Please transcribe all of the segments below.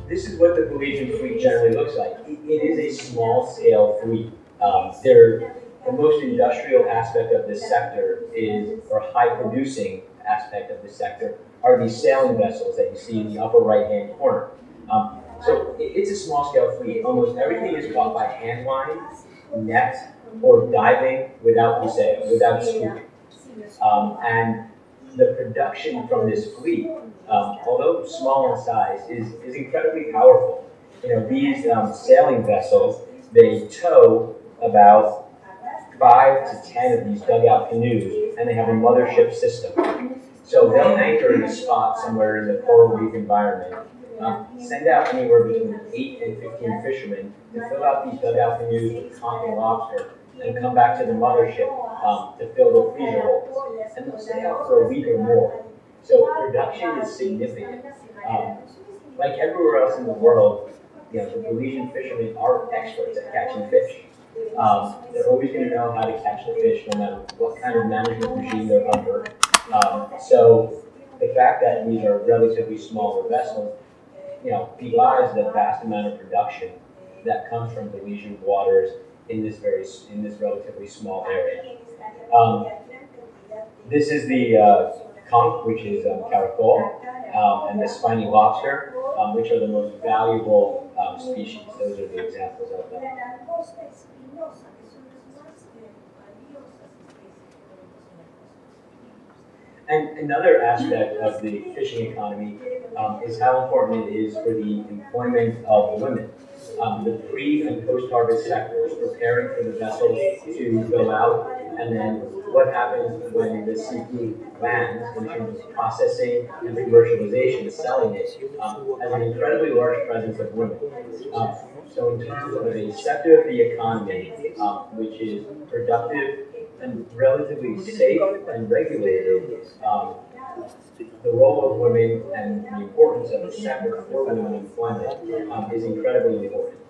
this is what the Belizean fleet generally looks like. It is a small-scale fleet. The most industrial aspect of this sector is, or high-producing aspect of this sector, are these sailing vessels that you see in the upper right-hand corner. So it's a small-scale fleet. Almost everything is caught by hand line, net, or diving without the sail, without scooping. And the production from this fleet, although small in size, is incredibly powerful. You know, these sailing vessels, they tow about 5 to 10 of these dugout canoes, and they have a mothership system. So they'll anchor in a spot somewhere in the coral reef environment, send out anywhere between 8 and 15 fishermen to fill out these dugout canoes with conch and lobster, and come back to the mothership to fill the freezer holes. And they'll stay out for a week or more. So production is significant. Like everywhere else in the world, you know, the Belizean fishermen are experts at catching fish. They're always going to know how to catch the fish, no matter what kind of management regime they're under. So the fact that these are relatively smaller vessels, you know, belies the vast amount of production that comes from Belizean waters in this relatively small area. This is the conch, which is caracol, and the spiny lobster, which are the most valuable species. Those are the examples of them. And another aspect of the fishing economy is how important it is for the employment of women. The pre- and post-harvest sectors preparing for the vessels to go out, and then what happens when the seafood lands in terms of processing and commercialization, selling it, has an incredibly large presence of women. So in terms of a sector of the economy which is productive and relatively safe and regulated, the role of women and the importance of the sector for women employment is incredibly important.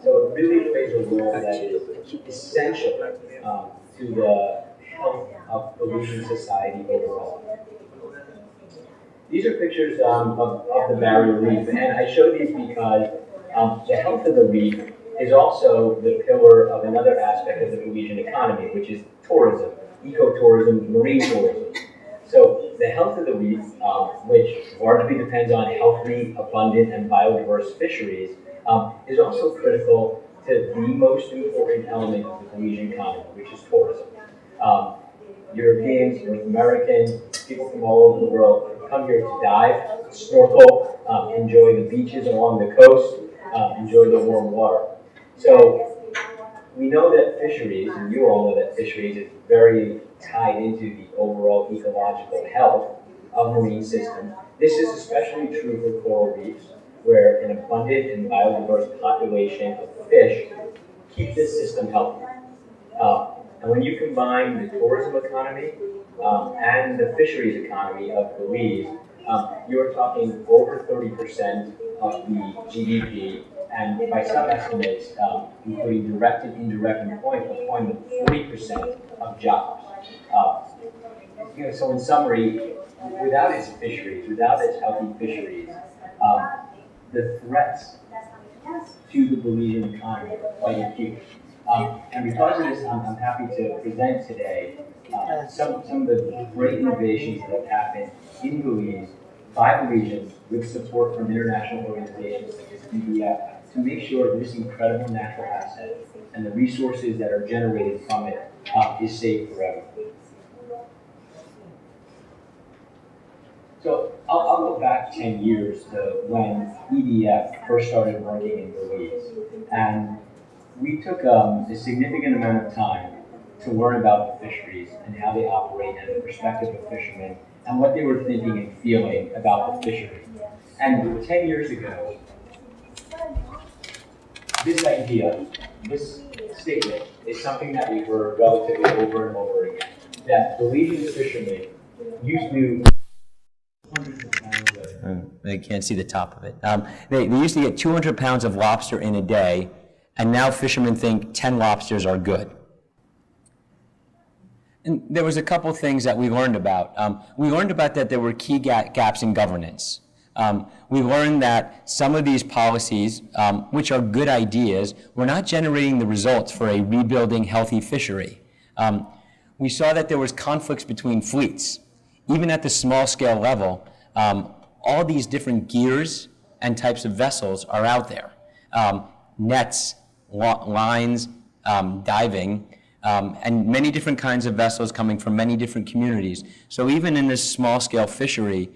So it really plays a role that is essential to the health of Belizean society overall. These are pictures of the barrier reef, and I show these because the health of the reef is also the pillar of another aspect of the Belizean economy, which is tourism, ecotourism, marine tourism. So the health of the reef, which largely depends on healthy, abundant, and biodiverse fisheries, is also critical to the most important element of the Belizean economy, which is tourism. Europeans, North Americans, people from all over the world come here to dive, snorkel, enjoy the beaches along the coast, enjoy the warm water. So we know that fisheries, and you all know that fisheries is very tied into the overall ecological health of marine systems. This is especially true for coral reefs, where an abundant and biodiverse population of fish keep this system healthy. And when you combine the tourism economy and the fisheries economy of Belize, you are talking over 30% of the GDP, and by some estimates, including direct and indirect employment, 40% of jobs. So in summary, without its fisheries, without its healthy fisheries, the threats to the Belizean economy are quite acute. And because of this, I'm happy to present today some of the great innovations that have happened in Belize by Belizeans with support from international organizations such as EDF to make sure this incredible natural asset and the resources that are generated from it is safe forever. So I'll go back 10 years to when EDF first started working in Belize. And we took a significant amount of time to learn about the fisheries and how they operate and the perspective of fishermen and what they were thinking and feeling about the fishery. And 10 years ago, this idea, this statement, is something that we heard relatively over and over again. That Belizean fishermen used to hundreds of pounds of they can't see the top of it. They used to get 200 pounds of lobster in a day, and now fishermen think 10 lobsters are good. And there was a couple things that we learned about. We learned about that there were key gaps in governance. We learned that some of these policies, which are good ideas, were not generating the results for a rebuilding healthy fishery. We saw that there was conflicts between fleets. Even at the small scale level, all these different gears and types of vessels are out there. Nets, lines, diving, and many different kinds of vessels coming from many different communities. So even in this small scale fishery,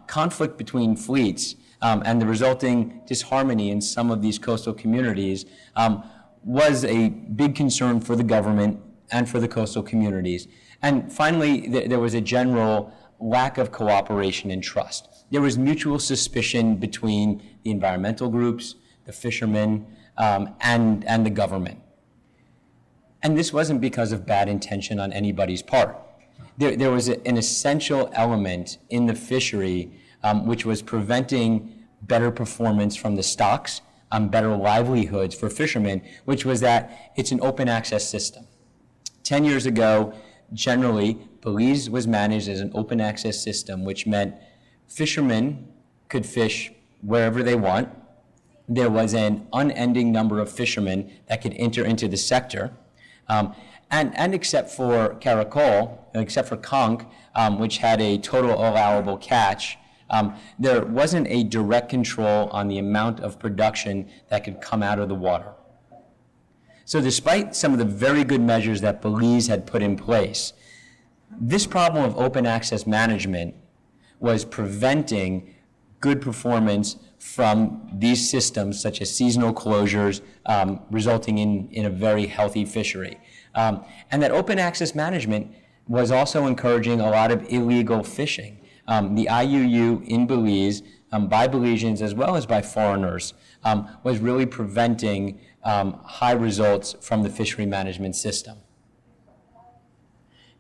conflict between fleets and the resulting disharmony in some of these coastal communities was a big concern for the government and for the coastal communities. And finally, there was a general lack of cooperation and trust. There was mutual suspicion between the environmental groups, the fishermen, and the government. And this wasn't because of bad intention on anybody's part. There was an essential element in the fishery which was preventing better performance from the stocks, better livelihoods for fishermen, which was that it's an open access system. 10 years ago, generally, Belize was managed as an open access system, which meant fishermen could fish wherever they want. There was an unending number of fishermen that could enter into the sector. And except for Caracol, except for conch, which had a total allowable catch, there wasn't a direct control on the amount of production that could come out of the water. So despite some of the very good measures that Belize had put in place, this problem of open access management was preventing good performance from these systems, such as seasonal closures, resulting in a very healthy fishery. And that open access management was also encouraging a lot of illegal fishing. The IUU in Belize, by Belizeans as well as by foreigners, was really preventing high results from the fishery management system.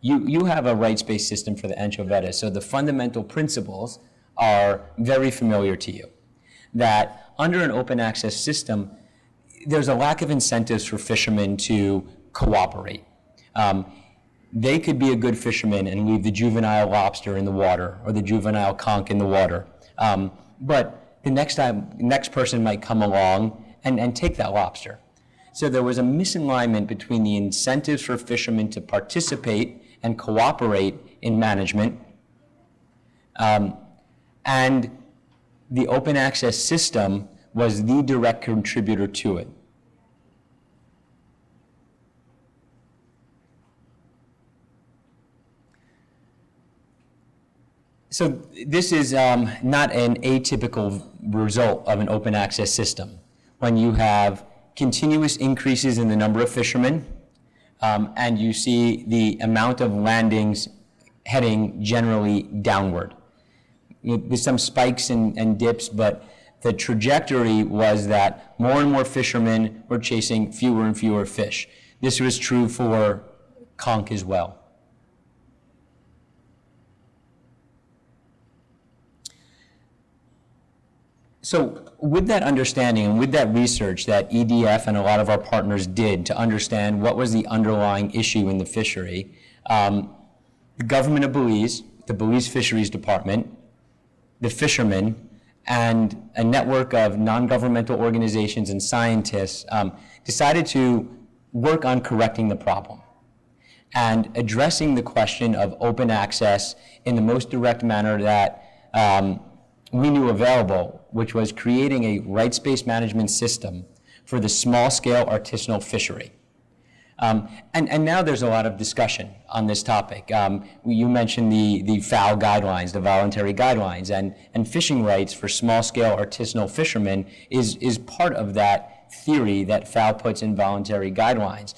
You have a rights-based system for the anchoveta, so the fundamental principles are very familiar to you. That under an open access system, there's a lack of incentives for fishermen to cooperate. They could be a good fisherman and leave the juvenile lobster in the water or the juvenile conch in the water. But the next person might come along and take that lobster. So there was a misalignment between the incentives for fishermen to participate and cooperate in management and the open access system was the direct contributor to it. So this is not an atypical result of an open access system. When you have continuous increases in the number of fishermen and you see the amount of landings heading generally downward. There's some spikes and dips, but the trajectory was that more and more fishermen were chasing fewer and fewer fish. This was true for conch as well. So with that understanding and with that research that EDF and a lot of our partners did to understand what was the underlying issue in the fishery, the government of Belize, the Belize Fisheries Department, the fishermen, and a network of non-governmental organizations and scientists decided to work on correcting the problem and addressing the question of open access in the most direct manner that we knew available, which was creating a rights-based management system for the small-scale artisanal fishery. And now there's a lot of discussion on this topic. You mentioned the FAO guidelines, the voluntary guidelines, and fishing rights for small-scale artisanal fishermen is part of that theory that FAO puts in voluntary guidelines.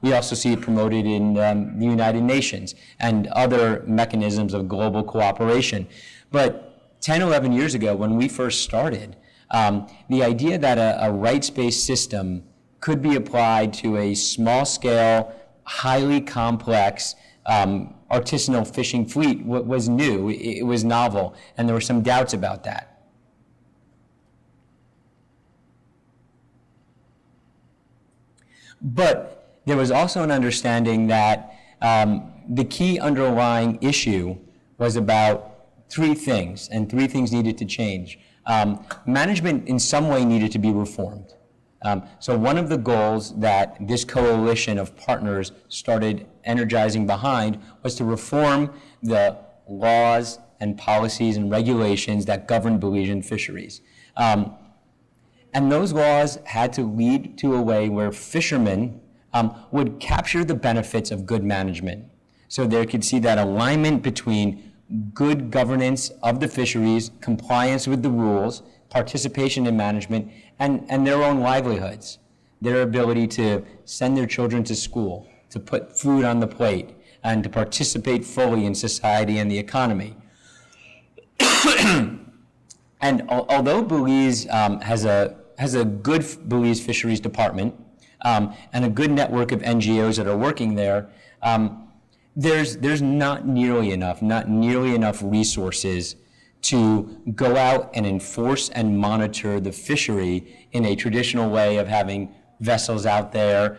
We also see it promoted in the United Nations and other mechanisms of global cooperation. But 10, 11 years ago, when we first started, the idea that a rights-based system could be applied to a small-scale, highly complex artisanal fishing fleet was new, it was novel, and there were some doubts about that. But there was also an understanding that the key underlying issue was about three things, and three things needed to change. Management in some way needed to be reformed. So one of the goals that this coalition of partners started energizing behind was to reform the laws and policies and regulations that govern Belizean fisheries. And those laws had to lead to a way where fishermen would capture the benefits of good management. So they could see that alignment between good governance of the fisheries, compliance with the rules, participation in management, and their own livelihoods, their ability to send their children to school, to put food on the plate, and to participate fully in society and the economy. And although Belize has a good Belize fisheries department and a good network of NGOs that are working there, there's not nearly enough resources to go out and enforce and monitor the fishery in a traditional way of having vessels out there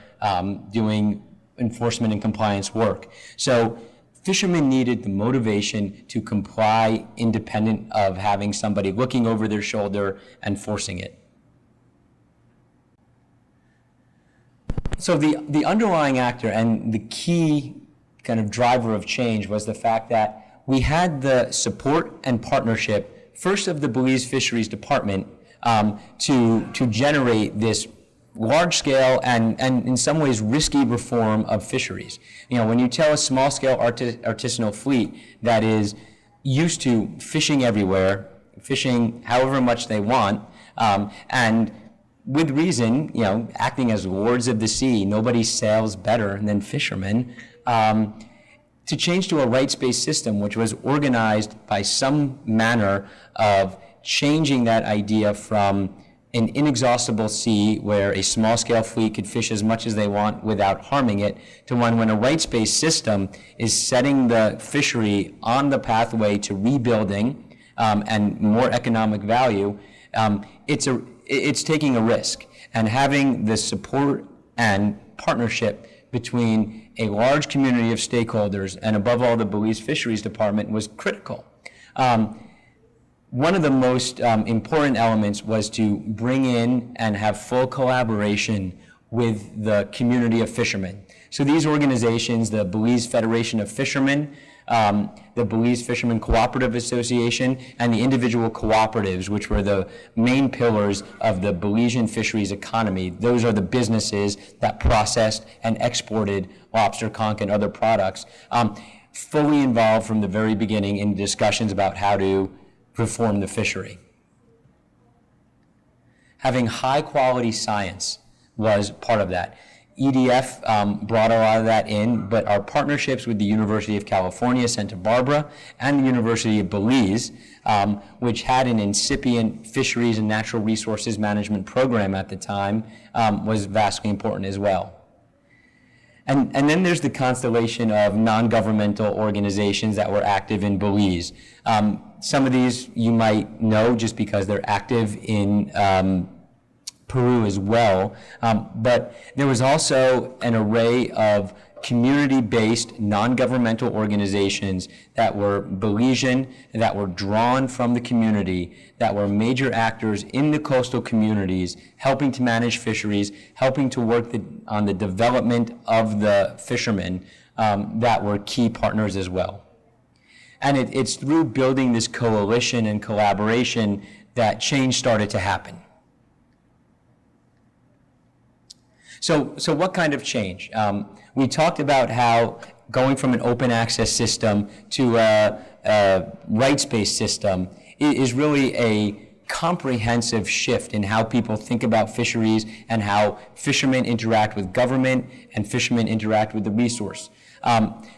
doing enforcement and compliance work. So fishermen needed the motivation to comply independent of having somebody looking over their shoulder and forcing it. So the underlying actor and the key kind of driver of change was the fact that we had the support and partnership, first of the Belize Fisheries Department, to generate this large-scale and in some ways risky reform of fisheries. You know, when you tell a small-scale artisanal fleet that is used to fishing everywhere, fishing however much they want, and with reason, you know, acting as lords of the sea, nobody sails better than fishermen, to change to a rights-based system which was organized by some manner of changing that idea from an inexhaustible sea where a small-scale fleet could fish as much as they want without harming it, to one when a rights-based system is setting the fishery on the pathway to rebuilding and more economic value. It's taking a risk, and having the support and partnership between a large community of stakeholders and above all the Belize Fisheries Department was critical. One of the most important elements was to bring in and have full collaboration with the community of fishermen. So these organizations, the Belize Federation of Fishermen, the Belize Fishermen Cooperative Association, and the individual cooperatives, which were the main pillars of the Belizean fisheries economy. Those are the businesses that processed and exported lobster, conch, and other products, fully involved from the very beginning in discussions about how to reform the fishery. Having high-quality science was part of that. EDF brought a lot of that in, but our partnerships with the University of California, Santa Barbara, and the University of Belize, which had an incipient fisheries and natural resources management program at the time, was vastly important as well. And then there's the constellation of non-governmental organizations that were active in Belize. Some of these you might know just because they're active in Peru as well, but there was also an array of community-based, non-governmental organizations that were Belizean, that were drawn from the community, that were major actors in the coastal communities, helping to manage fisheries, helping to work on the development of the fishermen, that were key partners as well. And it's through building this coalition and collaboration that change started to happen. So what kind of change? We talked about how going from an open access system to a rights-based system is really a comprehensive shift in how people think about fisheries and how fishermen interact with government and fishermen interact with the resource.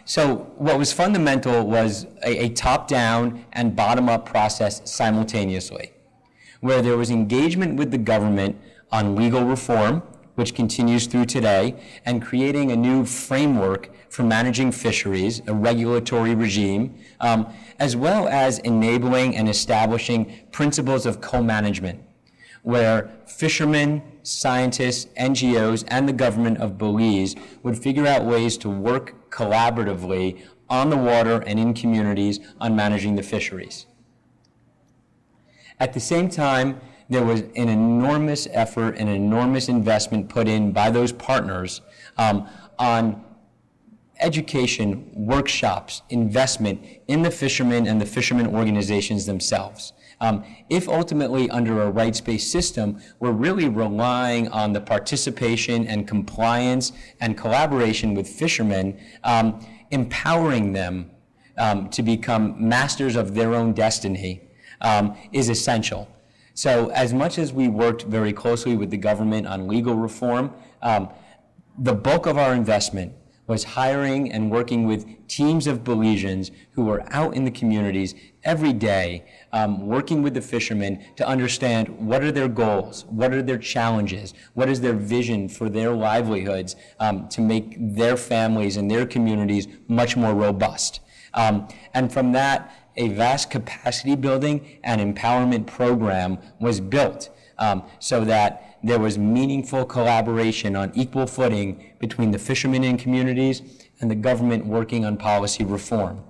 So what was fundamental was a top-down and bottom-up process simultaneously, where there was engagement with the government on legal reform, which continues through today, and creating a new framework for managing fisheries, a regulatory regime, as well as enabling and establishing principles of co-management, where fishermen, scientists, NGOs, and the government of Belize would figure out ways to work collaboratively on the water and in communities on managing the fisheries. At the same time, there was an enormous effort, an enormous investment put in by those partners on education, workshops, investment in the fishermen and the fishermen organizations themselves. If ultimately under a rights-based system, we're really relying on the participation and compliance and collaboration with fishermen, empowering them to become masters of their own destiny is essential. So as much as we worked very closely with the government on legal reform, the bulk of our investment was hiring and working with teams of Belizeans who were out in the communities every day, working with the fishermen to understand what are their goals, what are their challenges, what is their vision for their livelihoods to make their families and their communities much more robust. And from that, a vast capacity building and empowerment program was built so that there was meaningful collaboration on equal footing between the fishermen and communities and the government working on policy reform.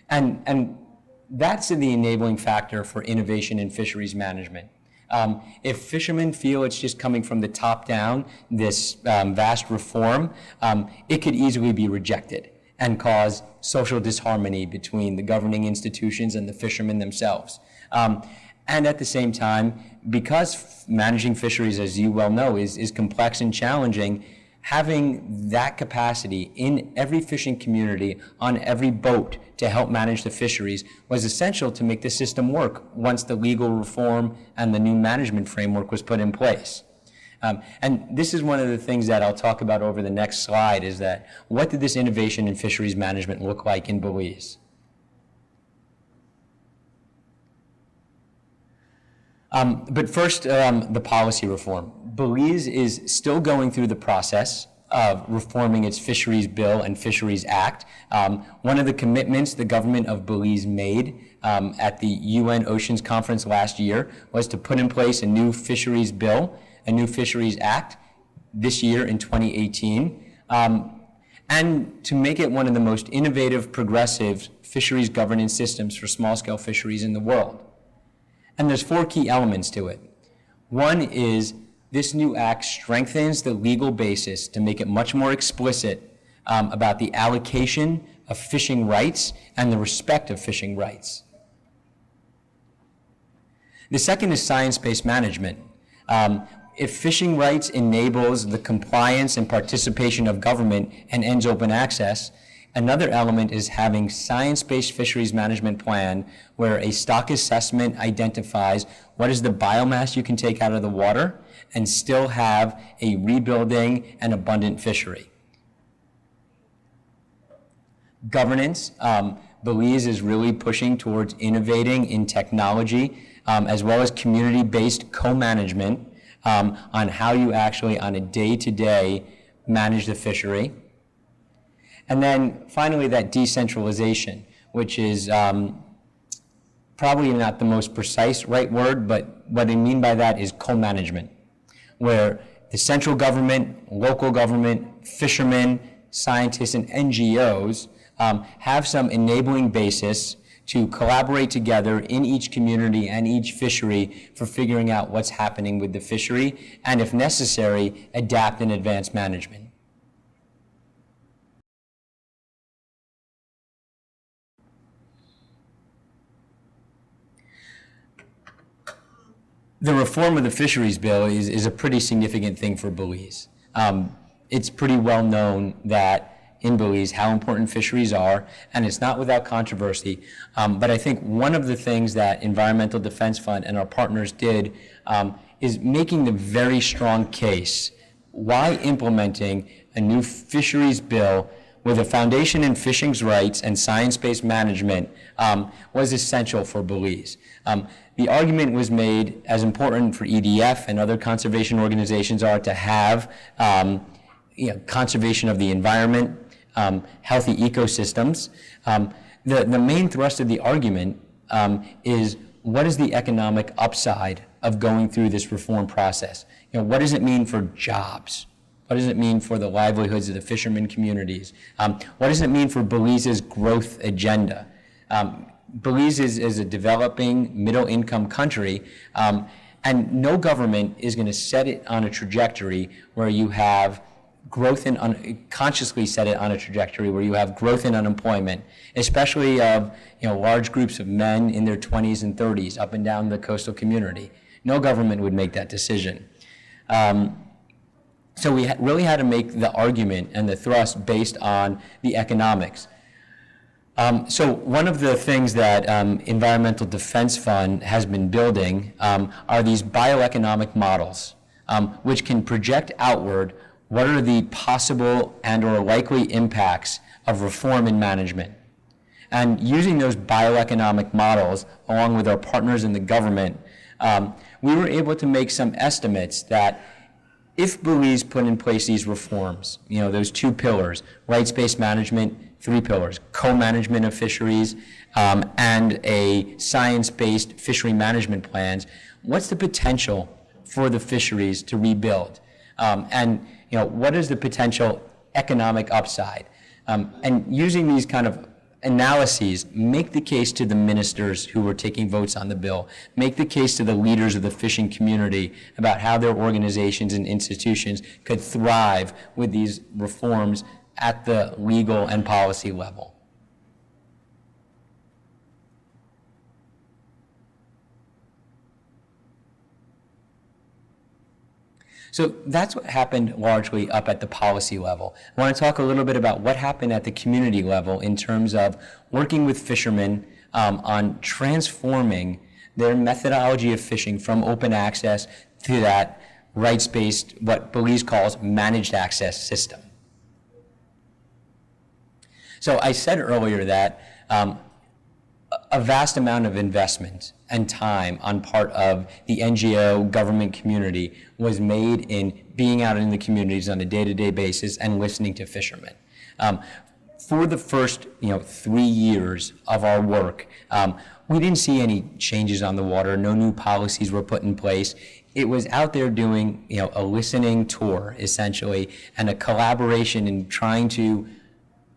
And that's the enabling factor for innovation in fisheries management. If fishermen feel it's just coming from the top down, this vast reform, it could easily be rejected and cause social disharmony between the governing institutions and the fishermen themselves. And at the same time, because managing fisheries, as you well know, is complex and challenging, having that capacity in every fishing community on every boat to help manage the fisheries was essential to make the system work once the legal reform and the new management framework was put in place. And this is one of the things that I'll talk about over the next slide, is that what did this innovation in fisheries management look like in Belize? But first, the policy reform. Belize is still going through the process of reforming its Fisheries Bill and Fisheries Act. One of the commitments the government of Belize made at the UN Oceans Conference last year was to put in place a new Fisheries Bill, a new Fisheries Act this year in 2018, and to make it one of the most innovative, progressive fisheries governance systems for small-scale fisheries in the world. And there's 4 key elements to it. One is this new act strengthens the legal basis to make it much more explicit about the allocation of fishing rights and the respect of fishing rights. The second is science-based management. If fishing rights enables the compliance and participation of government and ends open access, another element is having science-based fisheries management plan where a stock assessment identifies what is the biomass you can take out of the water and still have a rebuilding and abundant fishery. Governance, Belize is really pushing towards innovating in technology as well as community-based co-management on how you actually on a day-to-day manage the fishery. And then finally, that decentralization, which is probably not the most precise right word, but what I mean by that is co-management, where the central government, local government, fishermen, scientists, and NGOs have some enabling basis to collaborate together in each community and each fishery for figuring out what's happening with the fishery, and if necessary, adapt and advance management. The reform of the Fisheries Bill is a pretty significant thing for Belize. It's pretty well known that in Belize how important fisheries are, and it's not without controversy. But I think one of the things that Environmental Defense Fund and our partners did is making the very strong case why implementing a new fisheries bill with a foundation in fishing rights and science-based management was essential for Belize. The argument was made as important for EDF and other conservation organizations are to have conservation of the environment, healthy ecosystems. The main thrust of the argument is what is the economic upside of going through this reform process? What does it mean for jobs, What does it mean for the livelihoods of the fishermen communities? What does it mean for Belize's growth agenda? Belize is a developing middle-income country, and no government is going to set it on a trajectory where you have growth in consciously set it on a trajectory where you have growth in unemployment, especially of large groups of men in their 20s and 30s up and down the coastal community. No government would make that decision. So we really had to make the argument and the thrust based on the economics. So one of the things that Environmental Defense Fund has been building are these bioeconomic models, which can project outward what are the possible and or likely impacts of reform in management. And using those bioeconomic models, along with our partners in the government, we were able to make some estimates that if Belize put in place these reforms, those 2 pillars, rights-based management, 3 pillars, co-management of fisheries, and a science-based fishery management plans, what's the potential for the fisheries to rebuild? And what is the potential economic upside? And using these kind of analyses, make the case to the ministers who were taking votes on the bill, make the case to the leaders of the fishing community about how their organizations and institutions could thrive with these reforms at the legal and policy level. So that's what happened largely up at the policy level. I want to talk a little bit about what happened at the community level in terms of working with fishermen on transforming their methodology of fishing from open access to that rights-based, what Belize calls managed access system. So I said earlier that a vast amount of investment and time on part of the NGO government community was made in being out in the communities on a day-to-day basis and listening to fishermen. For the first 3 years of our work, we didn't see any changes on the water. No new policies were put in place. It was out there doing a listening tour, essentially, and a collaboration in trying to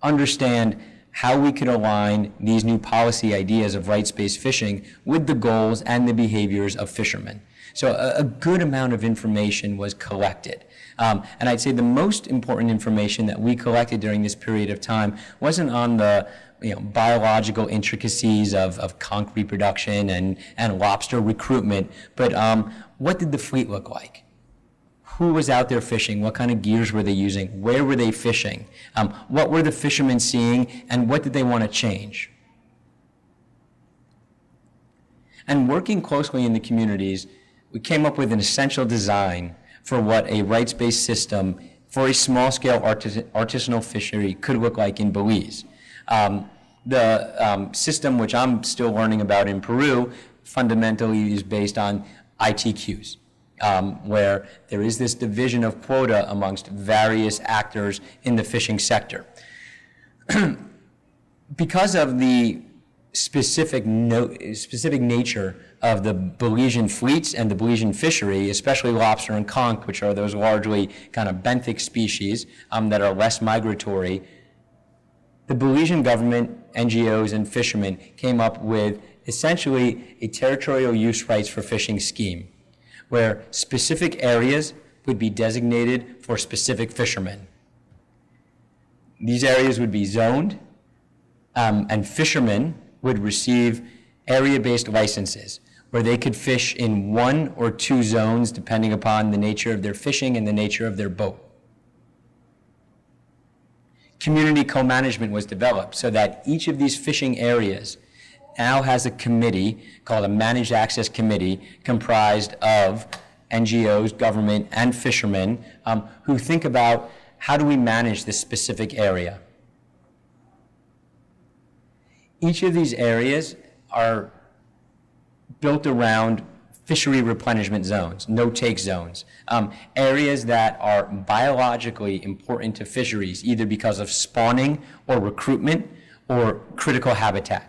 understand how we could align these new policy ideas of rights-based fishing with the goals and the behaviors of fishermen. So a good amount of information was collected. And I'd say the most important information that we collected during this period of time wasn't on the biological intricacies of conch reproduction and lobster recruitment, but what did the fleet look like? Who was out there fishing? What kind of gears were they using? Where were they fishing? What were the fishermen seeing, and what did they want to change? And working closely in the communities, we came up with an essential design for what a rights-based system for a small-scale artisanal fishery could look like in Belize. The system, which I'm still learning about in Peru, fundamentally is based on ITQs. Where there is this division of quota amongst various actors in the fishing sector. Because of the specific nature of the Belizean fleets and the Belizean fishery, especially lobster and conch, which are those largely kind of benthic species that are less migratory, the Belizean government, NGOs, and fishermen came up with essentially a territorial use rights for fishing scheme, where specific areas would be designated for specific fishermen. These areas would be zoned, and fishermen would receive area-based licenses, where they could fish in 1 or 2 zones, depending upon the nature of their fishing and the nature of their boat. Community co-management was developed so that each of these fishing areas now has a committee called a Managed Access Committee comprised of NGOs, government, and fishermen who think about how do we manage this specific area. Each of these areas are built around fishery replenishment zones, no-take zones, areas that are biologically important to fisheries, either because of spawning or recruitment or critical habitat.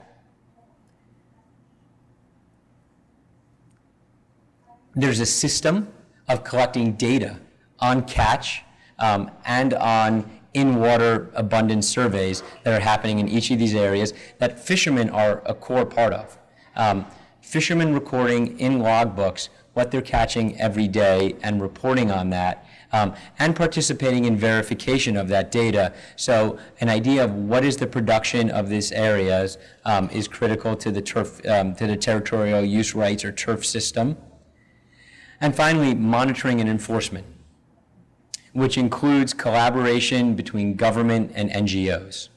There's a system of collecting data on catch and on in-water abundance surveys that are happening in each of these areas that fishermen are a core part of. Fishermen recording in logbooks what they're catching every day and reporting on that, and participating in verification of that data. So an idea of what is the production of these areas is critical to the territorial use rights or turf system. And finally, monitoring and enforcement, which includes collaboration between government and NGOs.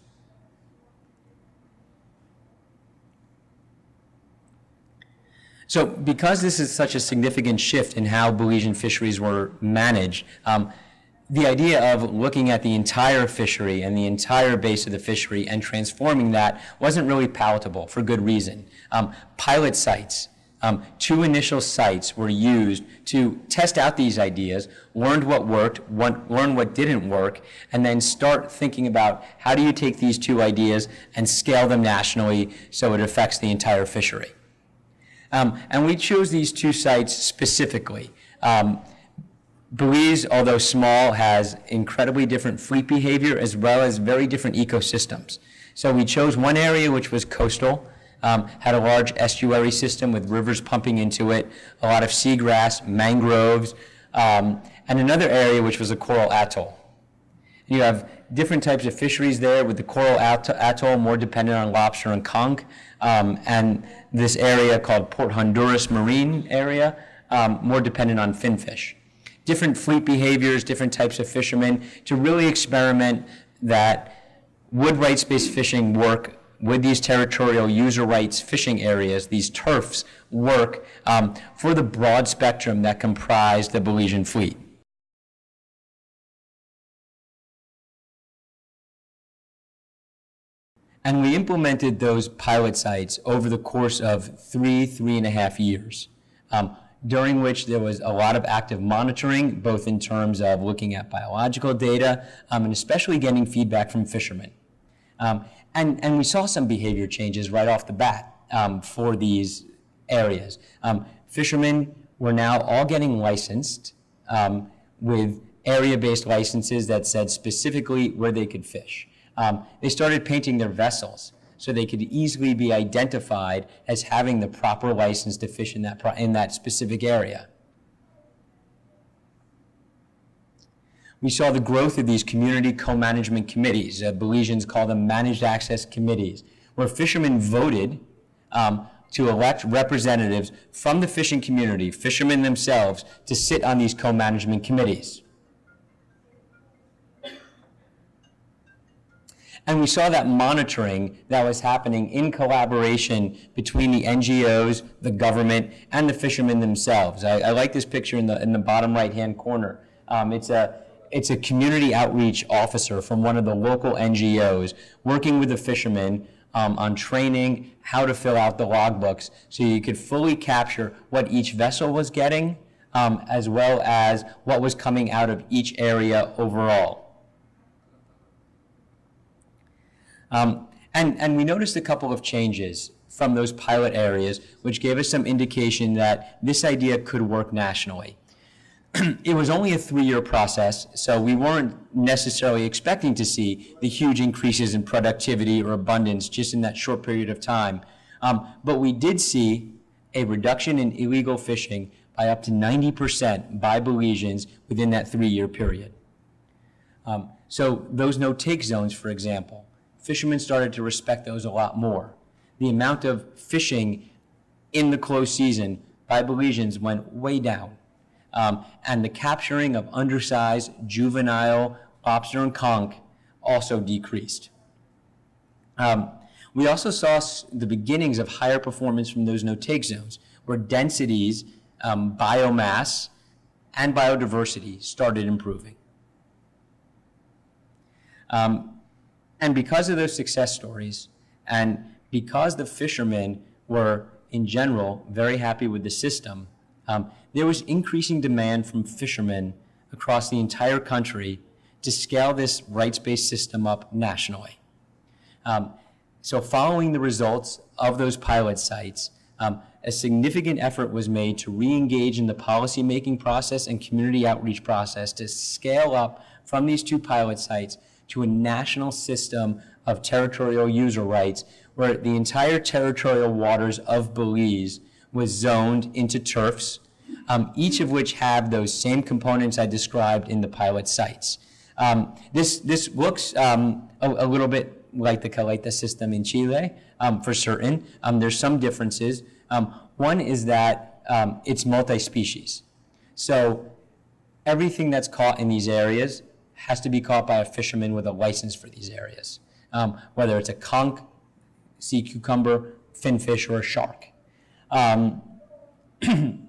So because this is such a significant shift in how Belizean fisheries were managed, the idea of looking at the entire fishery and the entire base of the fishery and transforming that wasn't really palatable for good reason. Pilot sites, 2 initial sites were used to test out these ideas, learn what worked, learn what didn't work, and then start thinking about how do you take these 2 ideas and scale them nationally so it affects the entire fishery. And we chose these 2 sites specifically. Belize, although small, has incredibly different fleet behavior as well as very different ecosystems. So we chose one area which was coastal, had a large estuary system with rivers pumping into it, a lot of seagrass, mangroves, and another area which was a coral atoll. You have different types of fisheries there, with the coral atoll more dependent on lobster and conch, and this area called Port Honduras Marine area, more dependent on finfish. Different fleet behaviors, different types of fishermen, to really experiment that would rights-based fishing work with these territorial user rights fishing areas, these turfs, work for the broad spectrum that comprise the Belizean fleet. And we implemented those pilot sites over the course of 3.5 years, during which there was a lot of active monitoring, both in terms of looking at biological data, and especially getting feedback from fishermen. And we saw some behavior changes right off the bat for these areas. Fishermen were now all getting licensed with area-based licenses that said specifically where they could fish. They started painting their vessels so they could easily be identified as having the proper license to fish in that specific area. We saw the growth of these community co-management committees. Belizeans call them managed access committees, where fishermen voted to elect representatives from the fishing community, fishermen themselves, to sit on these co-management committees. And we saw that monitoring that was happening in collaboration between the NGOs, the government, and the fishermen themselves. I like this picture in the bottom right-hand corner. It's a community outreach officer from one of the local NGOs working with the fishermen on training how to fill out the logbooks so you could fully capture what each vessel was getting, as well as what was coming out of each area overall. And we noticed a couple of changes from those pilot areas, which gave us some indication that this idea could work nationally. It was only a 3-year process, so we weren't necessarily expecting to see the huge increases in productivity or abundance just in that short period of time. But we did see a reduction in illegal fishing by up to 90% by Belizeans within that 3-year period. So those no-take zones, for example, fishermen started to respect those a lot more. The amount of fishing in the closed season by Belizeans went way down. And the capturing of undersized, juvenile lobster and conch also decreased. We also saw the beginnings of higher performance from those no-take zones, where densities, biomass, and biodiversity started improving. And because of those success stories, and because the fishermen were, in general, very happy with the system, there was increasing demand from fishermen across the entire country to scale this rights-based system up nationally. So following the results of those pilot sites, a significant effort was made to re-engage in the policymaking process and community outreach process to scale up from these 2 pilot sites to a national system of territorial user rights where the entire territorial waters of Belize was zoned into turfs, each of which have those same components I described in the pilot sites. This looks a little bit like the Caleta system in Chile, for certain. There's some differences. One is that it's multi-species. So everything that's caught in these areas has to be caught by a fisherman with a license for these areas, whether it's a conch, sea cucumber, finfish, or a shark. The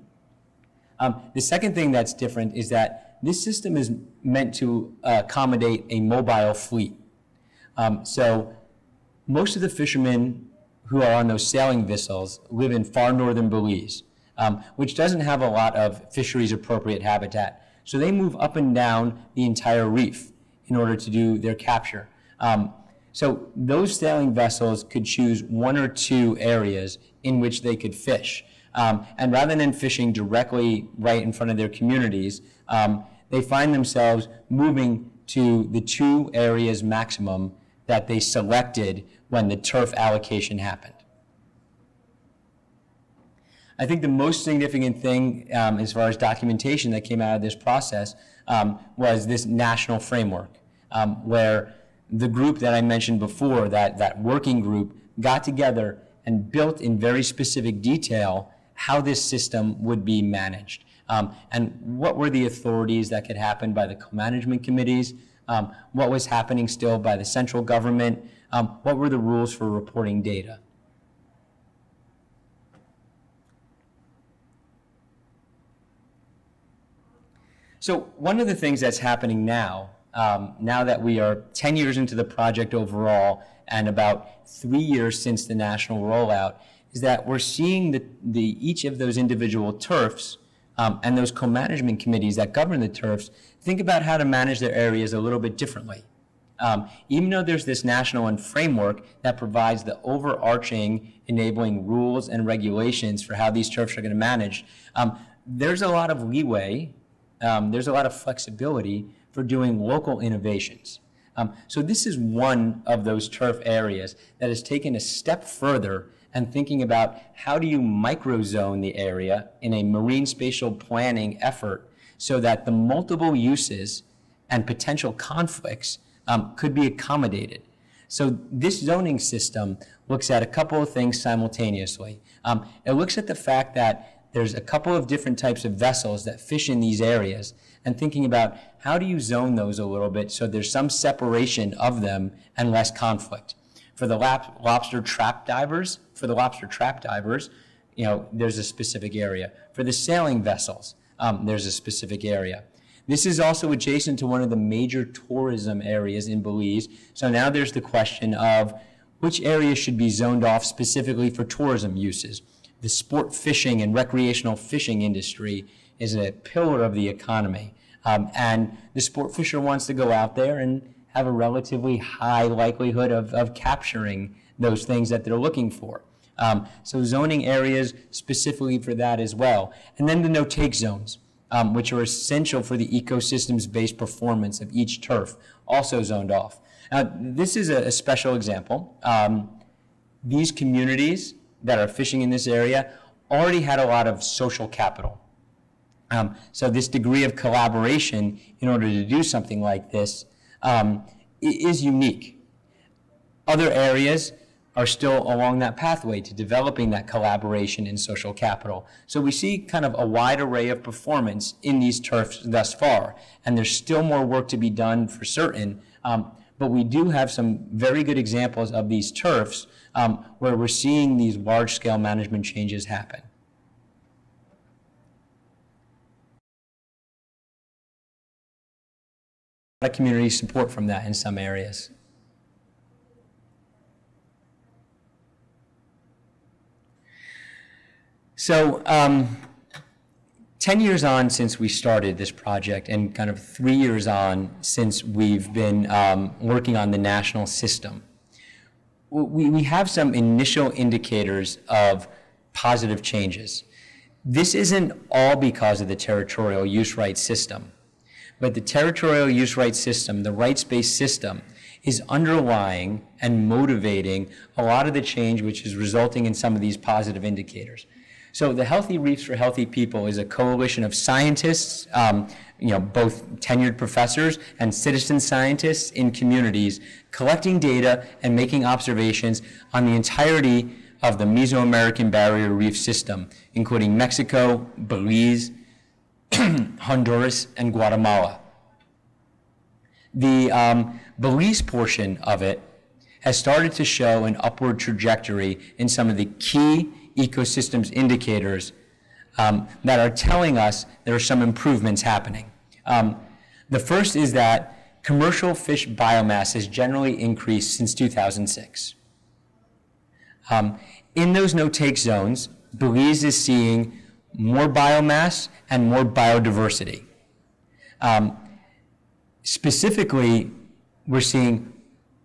second thing that's different is that this system is meant to accommodate a mobile fleet. So most of the fishermen who are on those sailing vessels live in far northern Belize, which doesn't have a lot of fisheries appropriate habitat. So they move up and down the entire reef in order to do their capture. So those sailing vessels could choose 1 or 2 areas in which they could fish. And rather than fishing directly right in front of their communities, they find themselves moving to the 2 areas maximum that they selected when the turf allocation happened. I think the most significant thing as far as documentation that came out of this process was this national framework, where the group that I mentioned before, that working group, got together and built in very specific detail how this system would be managed. And what were the authorities that could happen by the co-management committees, what was happening still by the central government, what were the rules for reporting data. So one of the things that's happening now, now that we are 10 years into the project overall and about 3 years since the national rollout, is that we're seeing each of those individual turfs and those co-management committees that govern the turfs think about how to manage their areas a little bit differently. Even though there's this national framework that provides the overarching enabling rules and regulations for how these turfs are going to manage, there's a lot of leeway, there's a lot of flexibility for doing local innovations. So this is one of those turf areas that has taken a step further and thinking about how do you microzone the area in a marine spatial planning effort so that the multiple uses and potential conflicts could be accommodated. So this zoning system looks at a couple of things simultaneously. It looks at the fact that there's a couple of different types of vessels that fish in these areas and thinking about how do you zone those a little bit so there's some separation of them and less conflict. For the lobster trap divers, there's a specific area. For the sailing vessels, there's a specific area. This is also adjacent to one of the major tourism areas in Belize. So now there's the question of which areas should be zoned off specifically for tourism uses. The sport fishing and recreational fishing industry is a pillar of the economy. And the sport fisher wants to go out there and have a relatively high likelihood of capturing those things that they're looking for. So zoning areas specifically for that as well. And then the no-take zones, which are essential for the ecosystems-based performance of each turf, also zoned off. Now, this is a special example. These communities that are fishing in this area already had a lot of social capital. So this degree of collaboration in order to do something like this is unique. Other areas are still along that pathway to developing that collaboration and social capital. So we see kind of a wide array of performance in these turfs thus far, and there's still more work to be done for certain, but we do have some very good examples of these turfs where we're seeing these large-scale management changes happen. A lot of community support from that in some areas. So 10 years on since we started this project and kind of 3 years on since we've been working on the national system, we have some initial indicators of positive changes. This isn't all because of the territorial use rights system, but the territorial use rights system, the rights-based system, is underlying and motivating a lot of the change which is resulting in some of these positive indicators. So the Healthy Reefs for Healthy People is a coalition of scientists, both tenured professors and citizen scientists in communities, collecting data and making observations on the entirety of the Mesoamerican barrier reef system, including Mexico, Belize, Honduras, and Guatemala. The Belize portion of it has started to show an upward trajectory in some of the key ecosystems indicators that are telling us there are some improvements happening. The first is that commercial fish biomass has generally increased since 2006. In those no-take zones, Belize is seeing more biomass and more biodiversity. Specifically, we're seeing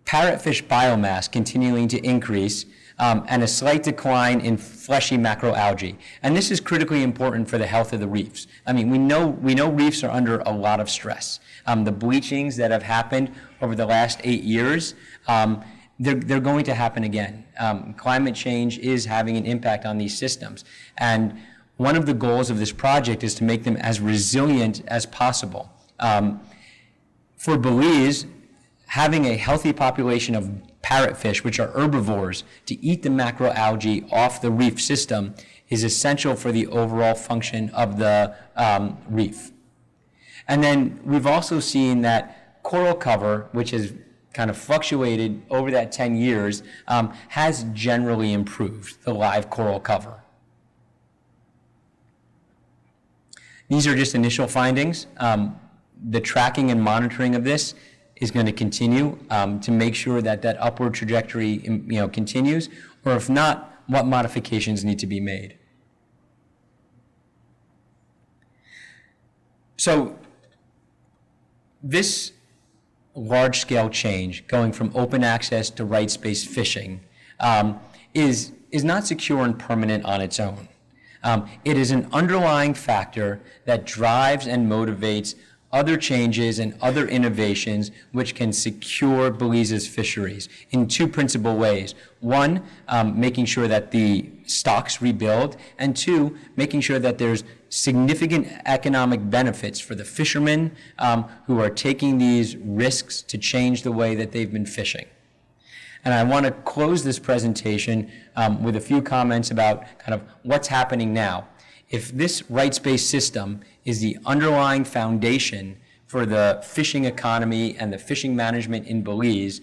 parrotfish biomass continuing to increase and a slight decline in fleshy macroalgae. And this is critically important for the health of the reefs. I mean, we know reefs are under a lot of stress. The bleachings that have happened over the last 8 years, they're going to happen again. Climate change is having an impact on these systems. And one of the goals of this project is to make them as resilient as possible. For Belize, having a healthy population of parrotfish, which are herbivores, to eat the macroalgae off the reef system is essential for the overall function of the reef. And then we've also seen that coral cover, which has kind of fluctuated over that 10 years, has generally improved, the live coral cover. These are just initial findings. The tracking and monitoring of this is going to continue to make sure that that upward trajectory continues, or if not, what modifications need to be made. So this large-scale change, going from open access to rights-based fishing, is not secure and permanent on its own. It is an underlying factor that drives and motivates other changes and other innovations which can secure Belize's fisheries in two principal ways. One, making sure that the stocks rebuild, and two, making sure that there's significant economic benefits for the fishermen who are taking these risks to change the way that they've been fishing. And I want to close this presentation with a few comments about kind of what's happening now. If this rights-based system is the underlying foundation for the fishing economy and the fishing management in Belize,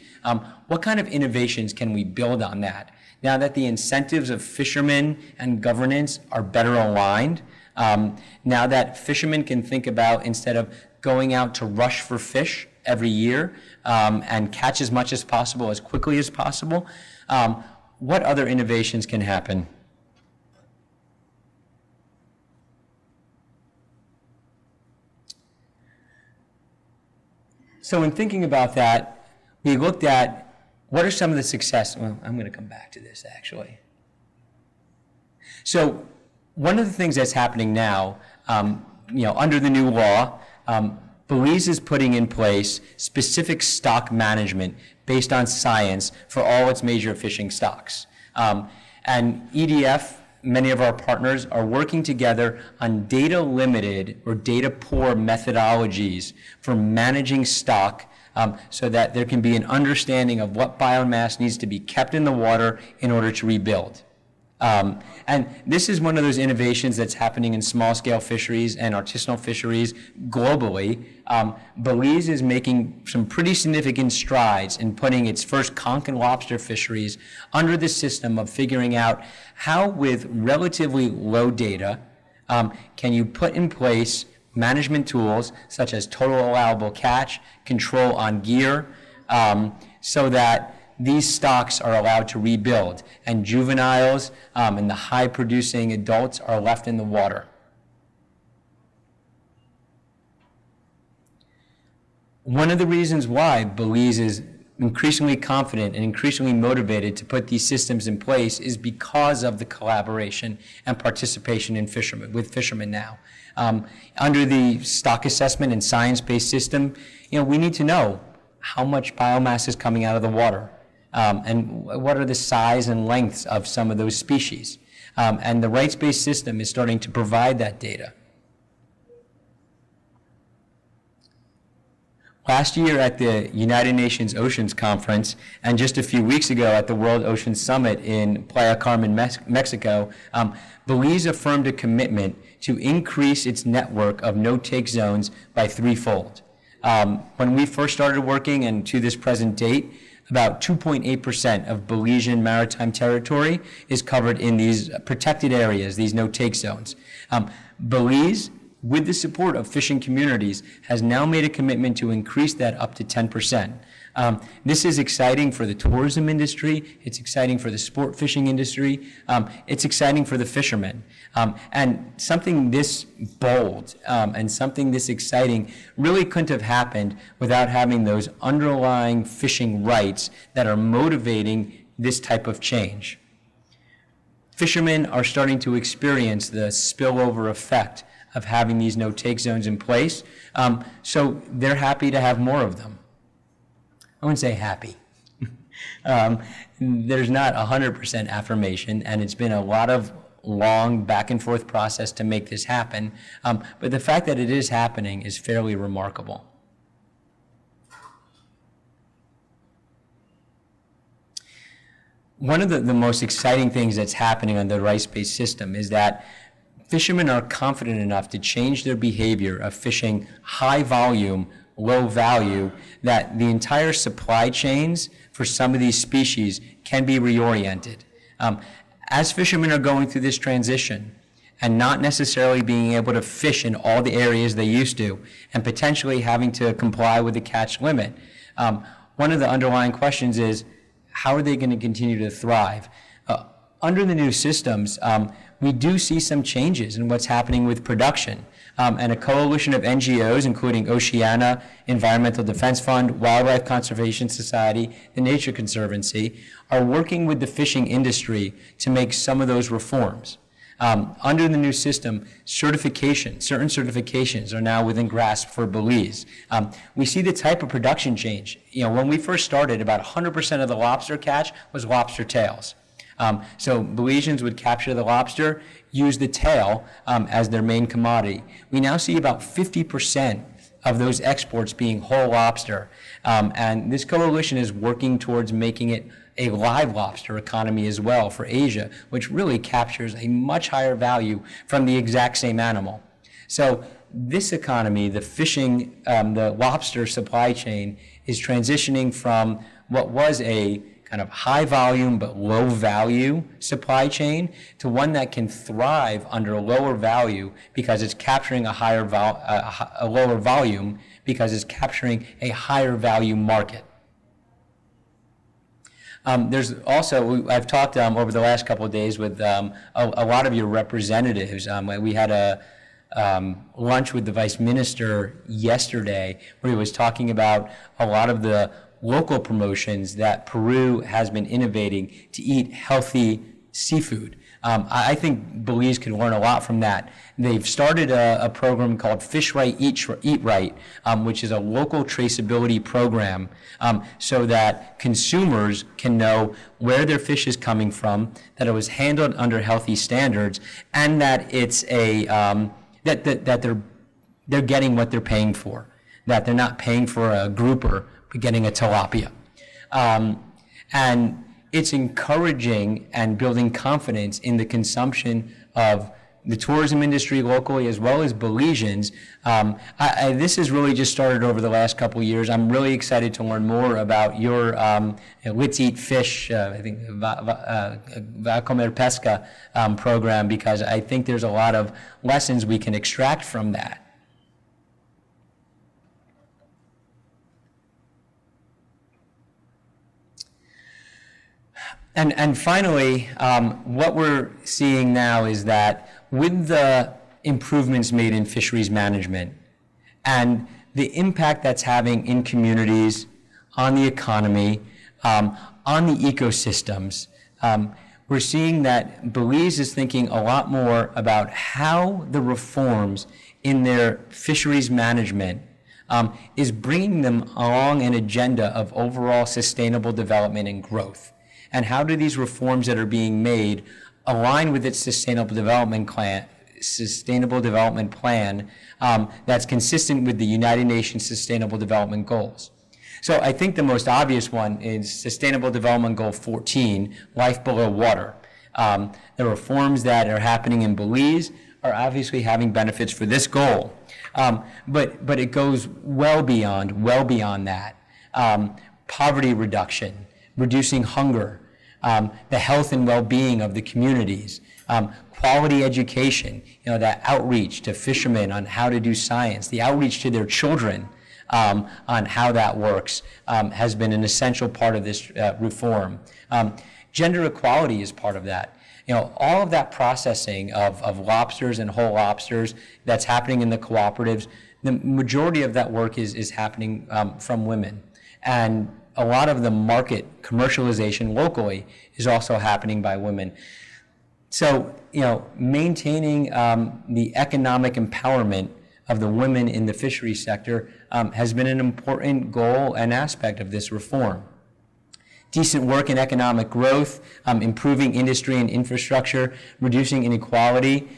what kind of innovations can we build on that? Now that the incentives of fishermen and governance are better aligned, now that fishermen can think about, instead of going out to rush for fish every year and catch as much as possible as quickly as possible, what other innovations can happen? So in thinking about that, we looked at what are some of the success. Well, I'm going to come back to this actually. So one of the things that's happening now, under the new law, Belize is putting in place specific stock management based on science for all its major fishing stocks. And EDF, many of our partners, are working together on data-limited or data-poor methodologies for managing stock so that there can be an understanding of what biomass needs to be kept in the water in order to rebuild. And this is one of those innovations that's happening in small-scale fisheries and artisanal fisheries globally. Belize is making some pretty significant strides in putting its first conch and lobster fisheries under the system of figuring out how, with relatively low data, can you put in place management tools such as total allowable catch, control on gear, so that these stocks are allowed to rebuild, and juveniles and the high-producing adults are left in the water. One of the reasons why Belize is increasingly confident and increasingly motivated to put these systems in place is because of the collaboration and participation with fishermen now. Under the stock assessment and science-based system, we need to know how much biomass is coming out of the water, and what are the size and lengths of some of those species. And the rights-based system is starting to provide that data. Last year at the United Nations Oceans Conference, and just a few weeks ago at the World Ocean Summit in Playa Carmen, Mexico, Belize affirmed a commitment to increase its network of no-take zones by threefold. When we first started working, and to this present date, about 2.8% of Belizean maritime territory is covered in these protected areas, these no-take zones. Belize, with the support of fishing communities, has now made a commitment to increase that up to 10%. This is exciting for the tourism industry, it's exciting for the sport fishing industry, it's exciting for the fishermen. And something this bold and something this exciting really couldn't have happened without having those underlying fishing rights that are motivating this type of change. Fishermen are starting to experience the spillover effect of having these no-take zones in place, so they're happy to have more of them. I wouldn't say happy. There's not 100% affirmation, and it's been a lot of long back and forth process to make this happen, but the fact that it is happening is fairly remarkable. One of the most exciting things that's happening on the rights-based system is that fishermen are confident enough to change their behavior of fishing high volume, low value, that the entire supply chains for some of these species can be reoriented. As fishermen are going through this transition and not necessarily being able to fish in all the areas they used to, and potentially having to comply with the catch limit, one of the underlying questions is, how are they going to continue to thrive? Under the new systems, we do see some changes in what's happening with production. And a coalition of NGOs, including Oceana, Environmental Defense Fund, Wildlife Conservation Society, the Nature Conservancy, are working with the fishing industry to make some of those reforms. Under the new system, certain certifications are now within grasp for Belize. We see the type of production change. When we first started, about 100% of the lobster catch was lobster tails. So Belizeans would capture the lobster, use the tail as their main commodity. We now see about 50% of those exports being whole lobster. And this coalition is working towards making it a live lobster economy as well for Asia, which really captures a much higher value from the exact same animal. So this economy, the fishing, the lobster supply chain, is transitioning from what was a kind of high volume but low value supply chain to one that can thrive under lower value because it's capturing a lower volume because it's capturing a higher value market. There's also, I've talked over the last couple of days with a lot of your representatives. We had a lunch with the Vice Minister yesterday where he was talking about a lot of the local promotions that Peru has been innovating to eat healthy seafood. I think Belize can learn a lot from that. They've started a program called Fish Right, Eat Right, which is a local traceability program so that consumers can know where their fish is coming from, that it was handled under healthy standards, and that it's that they're getting what they're paying for, that they're not paying for a grouper, but getting a tilapia. And it's encouraging and building confidence in the consumption of the tourism industry locally as well as Belizeans. This has really just started over the last couple of years. I'm really excited to learn more about your Let's Eat Fish, I think, Va Comer Pesca program, because I think there's a lot of lessons we can extract from that. And finally, what we're seeing now is that with the improvements made in fisheries management and the impact that's having in communities, on the economy, on the ecosystems. We're seeing that Belize is thinking a lot more about how the reforms in their fisheries management is bringing them along an agenda of overall sustainable development and growth. And how do these reforms that are being made align with its sustainable development plan that's consistent with the United Nations Sustainable Development Goals. So I think the most obvious one is Sustainable Development Goal 14, life below water. The reforms that are happening in Belize are obviously having benefits for this goal. But it goes well beyond that. Poverty reduction, reducing hunger, the health and well-being of the communities, quality education, that outreach to fishermen on how to do science, the outreach to their children on how that works has been an essential part of this reform. Gender equality is part of that. All of that processing of lobsters and whole lobsters that's happening in the cooperatives, the majority of that work is happening from women. And a lot of the market commercialization locally is also happening by women. So, maintaining the economic empowerment of the women in the fisheries sector has been an important goal and aspect of this reform. Decent work and economic growth, improving industry and infrastructure, reducing inequality,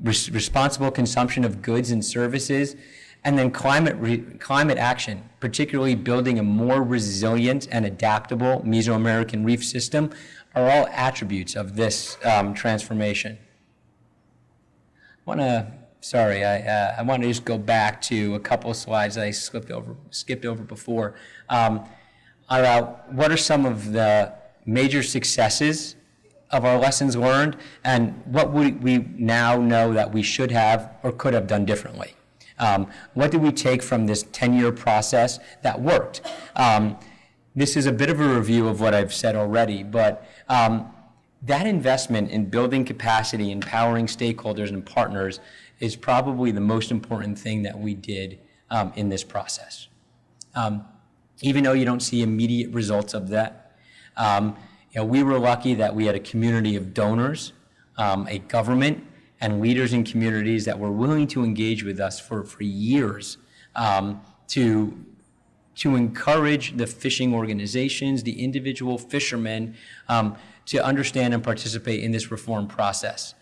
responsible consumption of goods and services, and then climate action, particularly building a more resilient and adaptable Mesoamerican reef system, are all attributes of this transformation. I want to just go back to a couple of slides that I skipped over before. About what are some of the major successes of our lessons learned, and what we now know that we should have or could have done differently. What did we take from this 10-year process that worked? This is a bit of a review of what I've said already, but that investment in building capacity, empowering stakeholders and partners is probably the most important thing that we did in this process. Even though you don't see immediate results of that, we were lucky that we had a community of donors, a government, and leaders in communities that were willing to engage with us for years to encourage the fishing organizations, the individual fishermen, to understand and participate in this reform process.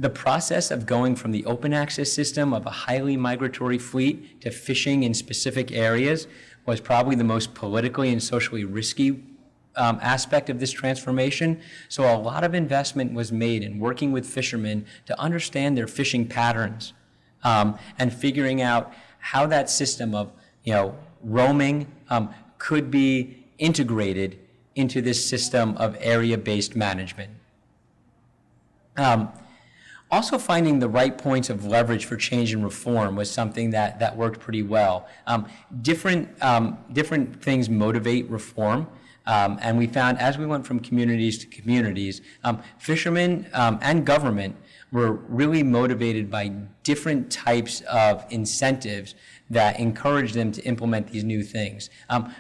The process of going from the open access system of a highly migratory fleet to fishing in specific areas was probably the most politically and socially risky aspect of this transformation. So a lot of investment was made in working with fishermen to understand their fishing patterns and figuring out how that system of roaming could be integrated into this system of area-based management. Also finding the right points of leverage for change and reform was something that worked pretty well. Different things motivate reform, and we found as we went from communities to communities, fishermen and government were really motivated by different types of incentives that encouraged them to implement these new things.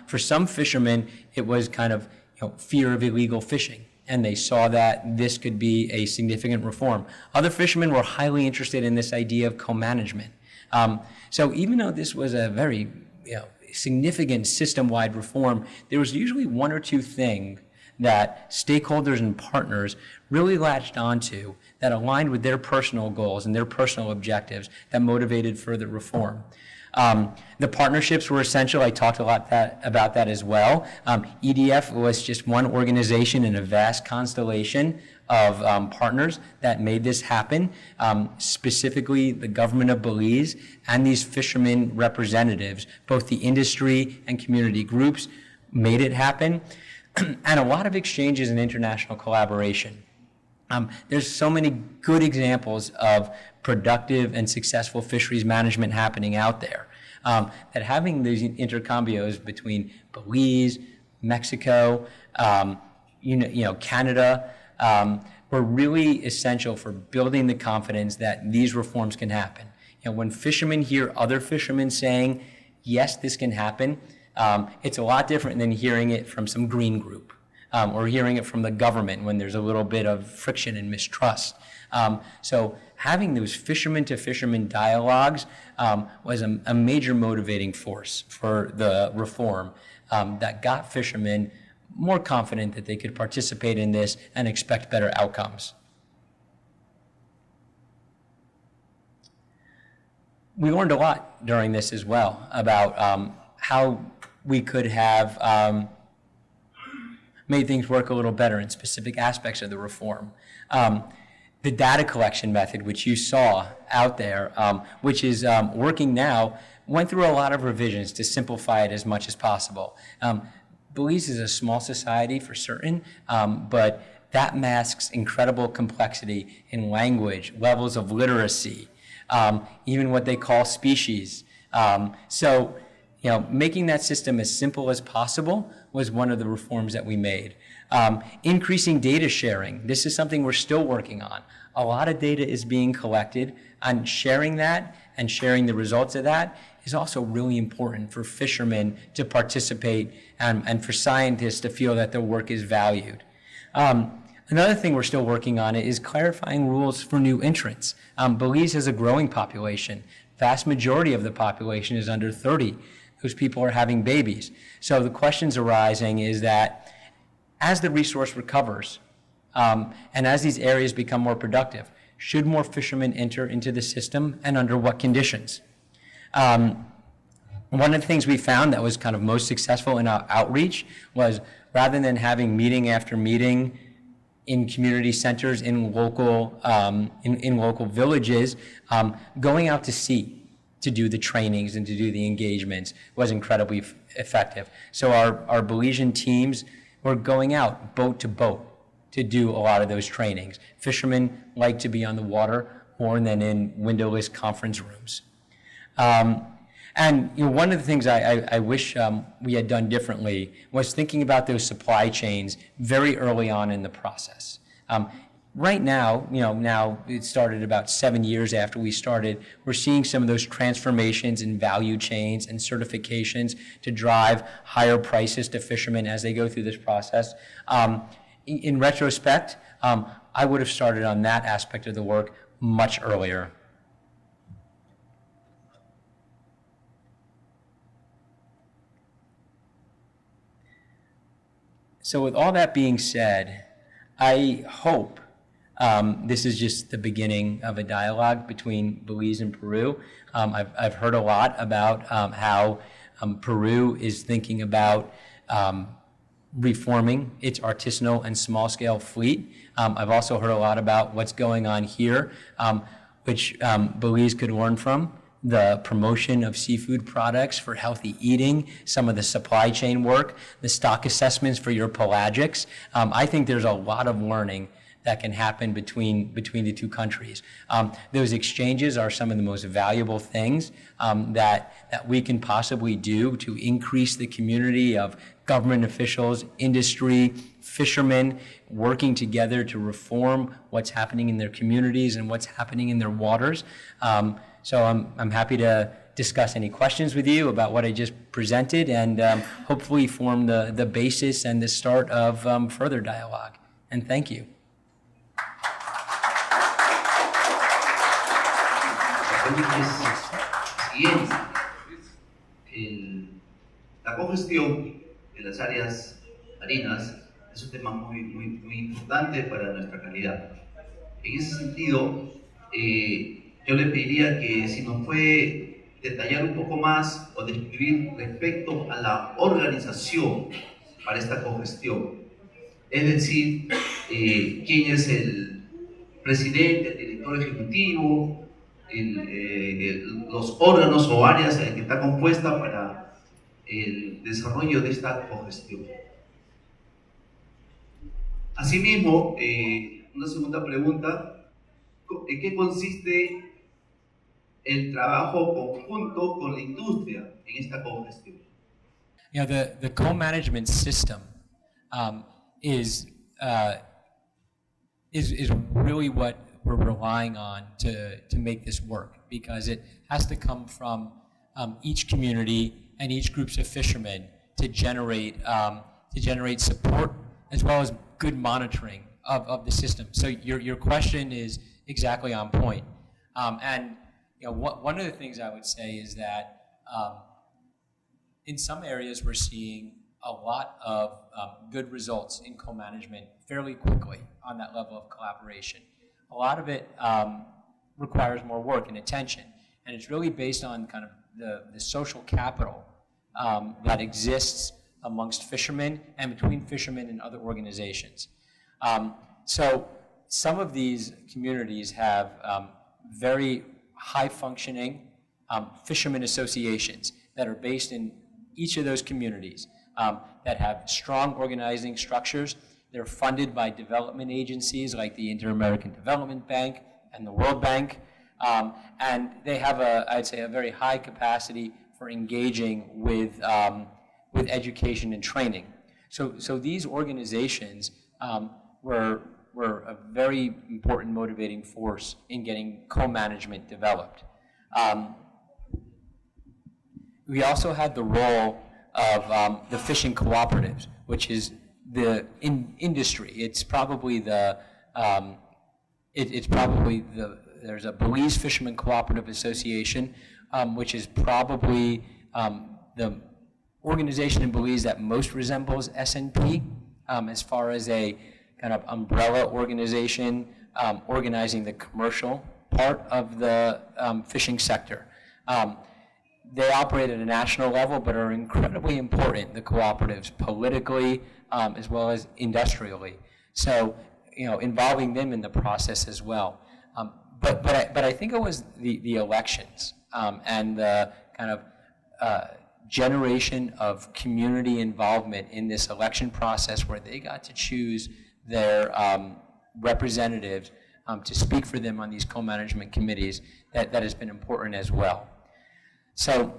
For some fishermen, it was kind of fear of illegal fishing, and they saw that this could be a significant reform. Other fishermen were highly interested in this idea of co-management. So even though this was a very significant system-wide reform, there was usually one or two things that stakeholders and partners really latched onto that aligned with their personal goals and their personal objectives that motivated further reform. The partnerships were essential. I talked a lot about that as well. EDF was just one organization in a vast constellation of partners that made this happen. Specifically, the government of Belize and these fishermen representatives, both the industry and community groups, made it happen. And a lot of exchanges and international collaboration. There's so many good examples of productive and successful fisheries management happening out there, that having these intercambios between Belize, Mexico, Canada, were really essential for building the confidence that these reforms can happen. When fishermen hear other fishermen saying, yes, this can happen. It's a lot different than hearing it from some green group or hearing it from the government when there's a little bit of friction and mistrust. So having those fisherman to fisherman dialogues was a major motivating force for the reform that got fishermen more confident that they could participate in this and expect better outcomes. We learned a lot during this as well about how we could have made things work a little better in specific aspects of the reform. The data collection method, which you saw out there, which is working now, went through a lot of revisions to simplify it as much as possible. Belize is a small society for certain, but that masks incredible complexity in language, levels of literacy, even what they call species. So, making that system as simple as possible was one of the reforms that we made. Increasing data sharing. This is something we're still working on. A lot of data is being collected, and sharing that and sharing the results of that is also really important for fishermen to participate and for scientists to feel that their work is valued. Another thing we're still working on is clarifying rules for new entrants. Belize has a growing population. Vast majority of the population is under 30. Those people are having babies. So the questions arising is that as the resource recovers and as these areas become more productive, should more fishermen enter into the system and under what conditions? One of the things we found that was kind of most successful in our outreach was rather than having meeting after meeting in community centers, in local villages, going out to sea to do the trainings and to do the engagements was incredibly effective. So our Belizean teams were going out boat to boat to do a lot of those trainings. Fishermen like to be on the water more than in windowless conference rooms. And one of the things I wish we had done differently was thinking about those supply chains very early on in the process. Right now, now it started about 7 years after we started, we're seeing some of those transformations in value chains and certifications to drive higher prices to fishermen as they go through this process. In retrospect, I would have started on that aspect of the work much earlier. So with all that being said, I hope this is just the beginning of a dialogue between Belize and Peru. I've heard a lot about how Peru is thinking about reforming its artisanal and small-scale fleet. I've also heard a lot about what's going on here, which Belize could learn from. The promotion of seafood products for healthy eating, some of the supply chain work, the stock assessments for your pelagics. I think there's a lot of learning that can happen between the two countries. Those exchanges are some of the most valuable things that we can possibly do to increase the community of government officials, industry, fishermen, working together to reform what's happening in their communities and what's happening in their waters. So I'm happy to discuss any questions with you about what I just presented and hopefully form the basis and the start of further dialogue. And thank you. La congestión de las áreas marinas es un tema muy importante para nuestra calidad. En ese sentido, yo le pediría que si nos puede detallar un poco más o describir respecto a la organización para esta congestión. Es decir, quién es el presidente, el director ejecutivo, los órganos o áreas en que está compuesta para el desarrollo de esta congestión. Asimismo, una segunda pregunta, ¿en qué consiste el trabajo conjunto con la industria en esta congestión? The co-management system is really what we're relying on to make this work, because it has to come from each community and each groups of fishermen to generate support as well as good monitoring of the system. So your question is exactly on point. And one of the things I would say is that in some areas we're seeing a lot of good results in co-management fairly quickly on that level of collaboration. A lot of it requires more work and attention, and it's really based on kind of the social capital that exists amongst fishermen and between fishermen and other organizations. So some of these communities have very high-functioning fishermen associations that are based in each of those communities that have strong organizing structures. They're funded by development agencies like the Inter-American Development Bank and the World Bank, and they have I'd say a very high capacity for engaging with education and training. So these organizations were a very important motivating force in getting co-management developed. We also had the role of the fishing cooperatives, which is the industry. It's probably there's a Belize Fishermen Cooperative Association, which is probably the organization in Belize that most resembles SNP as far as a kind of umbrella organization organizing the commercial part of the fishing sector. They operate at a national level, but are incredibly important, the cooperatives, politically as well as industrially. So, involving them in the process as well. But I think it was the elections and the kind of generation of community involvement in this election process where they got to choose their representatives to speak for them on these co-management committees that has been important as well. So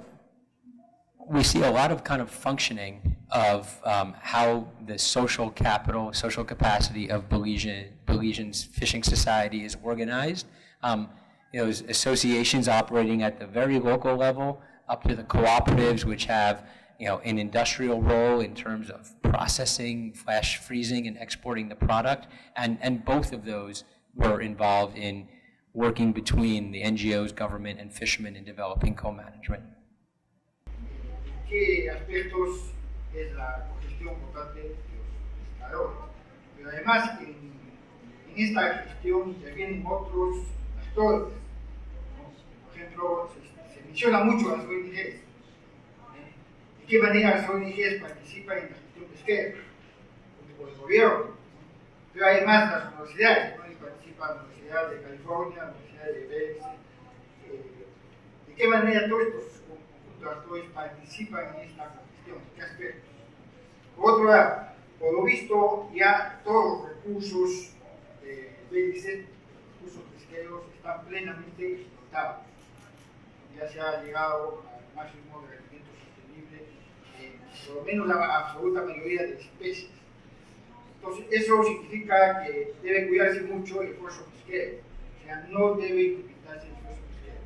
we see a lot of kind of functioning of how the social capital, social capacity of Belizean's fishing society is organized. Associations operating at the very local level up to the cooperatives, which have an industrial role in terms of processing, flash freezing, and exporting the product. And both of those were involved in working between the NGOs, government, and fishermen in developing co-management. ¿Qué aspectos es la cogestión por parte de los pescadores? Pero además, en esta gestión intervienen otros actores, ¿no? Por ejemplo, se menciona mucho a las ONGs. ¿De qué manera las ONGs participan en la gestión pesquera? Por el gobierno. Pero además las universidades, ¿no? Participan la Universidad de California, la Universidad de Berkeley. ¿De qué manera todos estos actores participan en esta gestión? ¿Qué aspectos? Por otro lado, por lo visto, ya todos los recursos de Belice, los recursos pesqueros, están plenamente explotados. Ya se ha llegado al máximo de rendimiento sostenible por lo menos la absoluta mayoría de especies. Entonces, eso significa que debe cuidarse mucho el esfuerzo pesquero, o sea, no debe incrementarse el esfuerzo pesquero.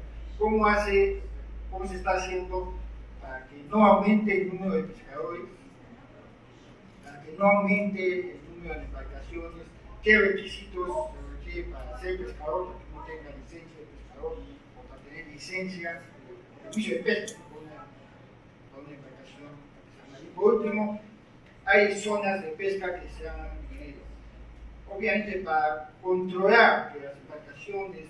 ¿Cómo se está haciendo para que no aumente el número de pescadores, para que no aumente el número de embarcaciones? ¿Qué requisitos se requiere para ser pescador, para que uno tenga licencia de pescador o para tener licencia de permiso de pesca para una embarcación artesanal? Y por último, hay zonas de pesca que se han dividido. Obviamente, para controlar que las embarcaciones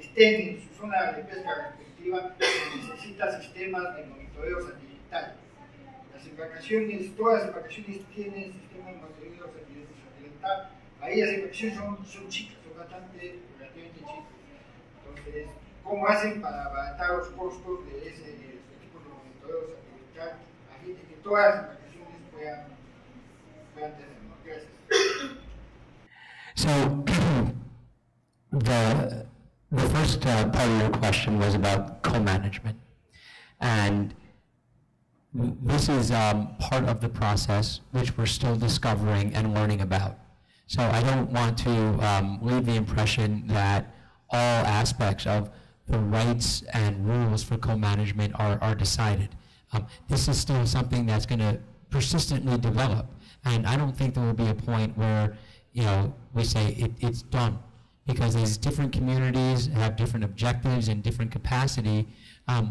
estén en su zona de pesca respectiva, se necesita sistemas de monitoreo satelital. Las embarcaciones, todas las embarcaciones tienen sistemas de monitoreo satelital. Ahí las embarcaciones son chicas, son relativamente chicas. Entonces, ¿cómo hacen para abaratar los costos de este tipo de monitoreo satelital a fin de que todas las embarcaciones puedan tenerlo? Gracias. So, the first part of your question was about co-management. And this is part of the process which we're still discovering and learning about. So I don't want to leave the impression that all aspects of the rights and rules for co-management are decided. This is still something that's going to persistently develop, and I don't think there will be a point where, you know, we say it's done, because these different communities have different objectives and different capacity.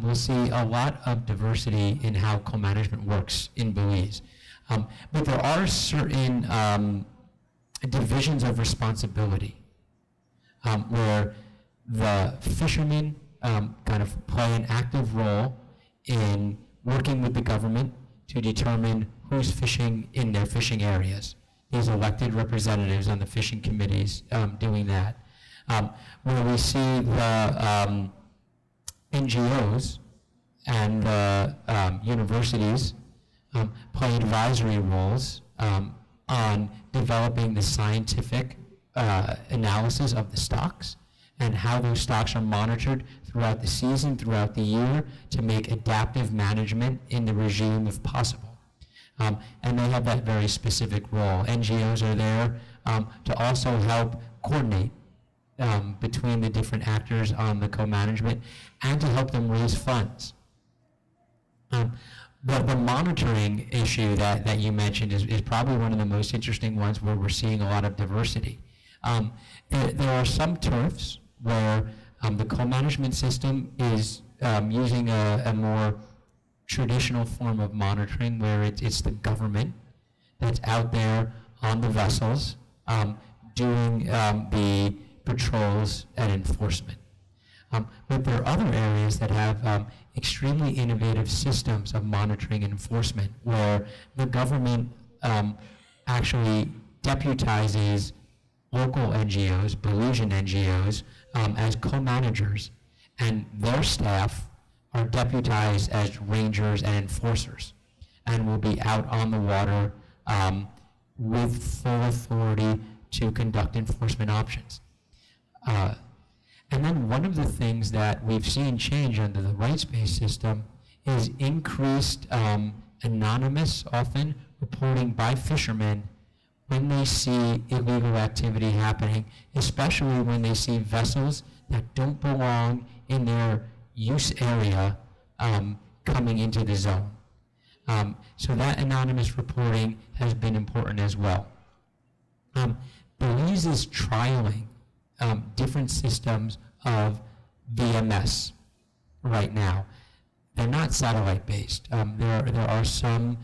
We'll see a lot of diversity in how co-management works in Belize. But there are certain divisions of responsibility where the fishermen kind of play an active role in working with the government to determine who's fishing in their fishing areas. These elected representatives on the fishing committees doing that. Where we see the NGOs and the universities play advisory roles on developing the scientific analysis of the stocks and how those stocks are monitored throughout the season, throughout the year, to make adaptive management in the regime if possible. And they have that very specific role. NGOs are there to also help coordinate between the different actors on the co-management and to help them raise funds. The monitoring issue that you mentioned is probably one of the most interesting ones where we're seeing a lot of diversity. There are some turfs where the co-management system is using a more traditional form of monitoring, where it's the government that's out there on the vessels doing the patrols and enforcement. But there are other areas that have extremely innovative systems of monitoring and enforcement, where the government actually deputizes local NGOs, Belizean NGOs, as co-managers, and their staff are deputized as rangers and enforcers, and will be out on the water with full authority to conduct enforcement options. And then one of the things that we've seen change under the rights-based system is increased anonymous, often, reporting by fishermen when they see illegal activity happening, especially when they see vessels that don't belong in their use area coming into the zone. So that anonymous reporting has been important as well. Belize is trialing different systems of VMS right now. They're not satellite-based. There are some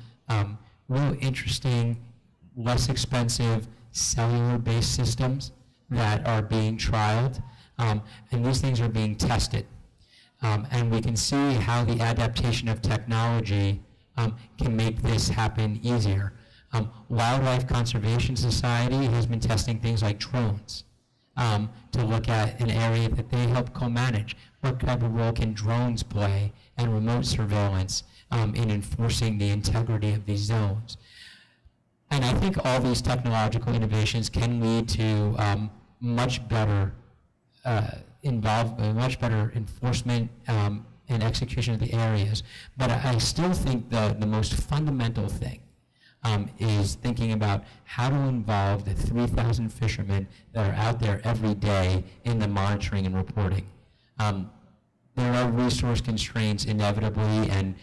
real interesting, less expensive cellular-based systems that are being trialed, and these things are being tested. And we can see how the adaptation of technology can make this happen easier. Wildlife Conservation Society has been testing things like drones to look at an area that they help co-manage. What type of role can drones play and remote surveillance in enforcing the integrity of these zones? And I think all these technological innovations can lead to much better much better enforcement and execution of the areas. But I still think the most fundamental thing is thinking about how to involve the 3,000 fishermen that are out there every day in the monitoring and reporting. There are resource constraints inevitably, and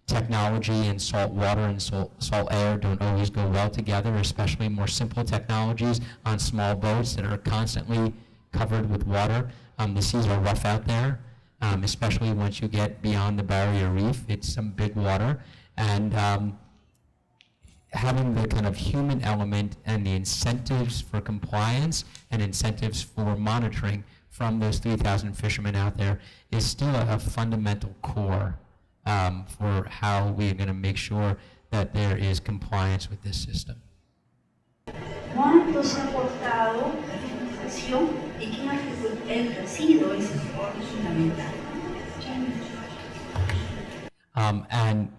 technology and salt water and salt air don't always go well together, especially more simple technologies on small boats that are constantly covered with water. The seas are rough out there, especially once you get beyond the barrier reef. It's some big water, and having the kind of human element and the incentives for compliance and incentives for monitoring from those 3,000 fishermen out there is still a fundamental core for how we are going to make sure that there is compliance with this system. ¿Cuánto se ha aportado la fiscalización y quién ha ejercido ese aporte fundamental? And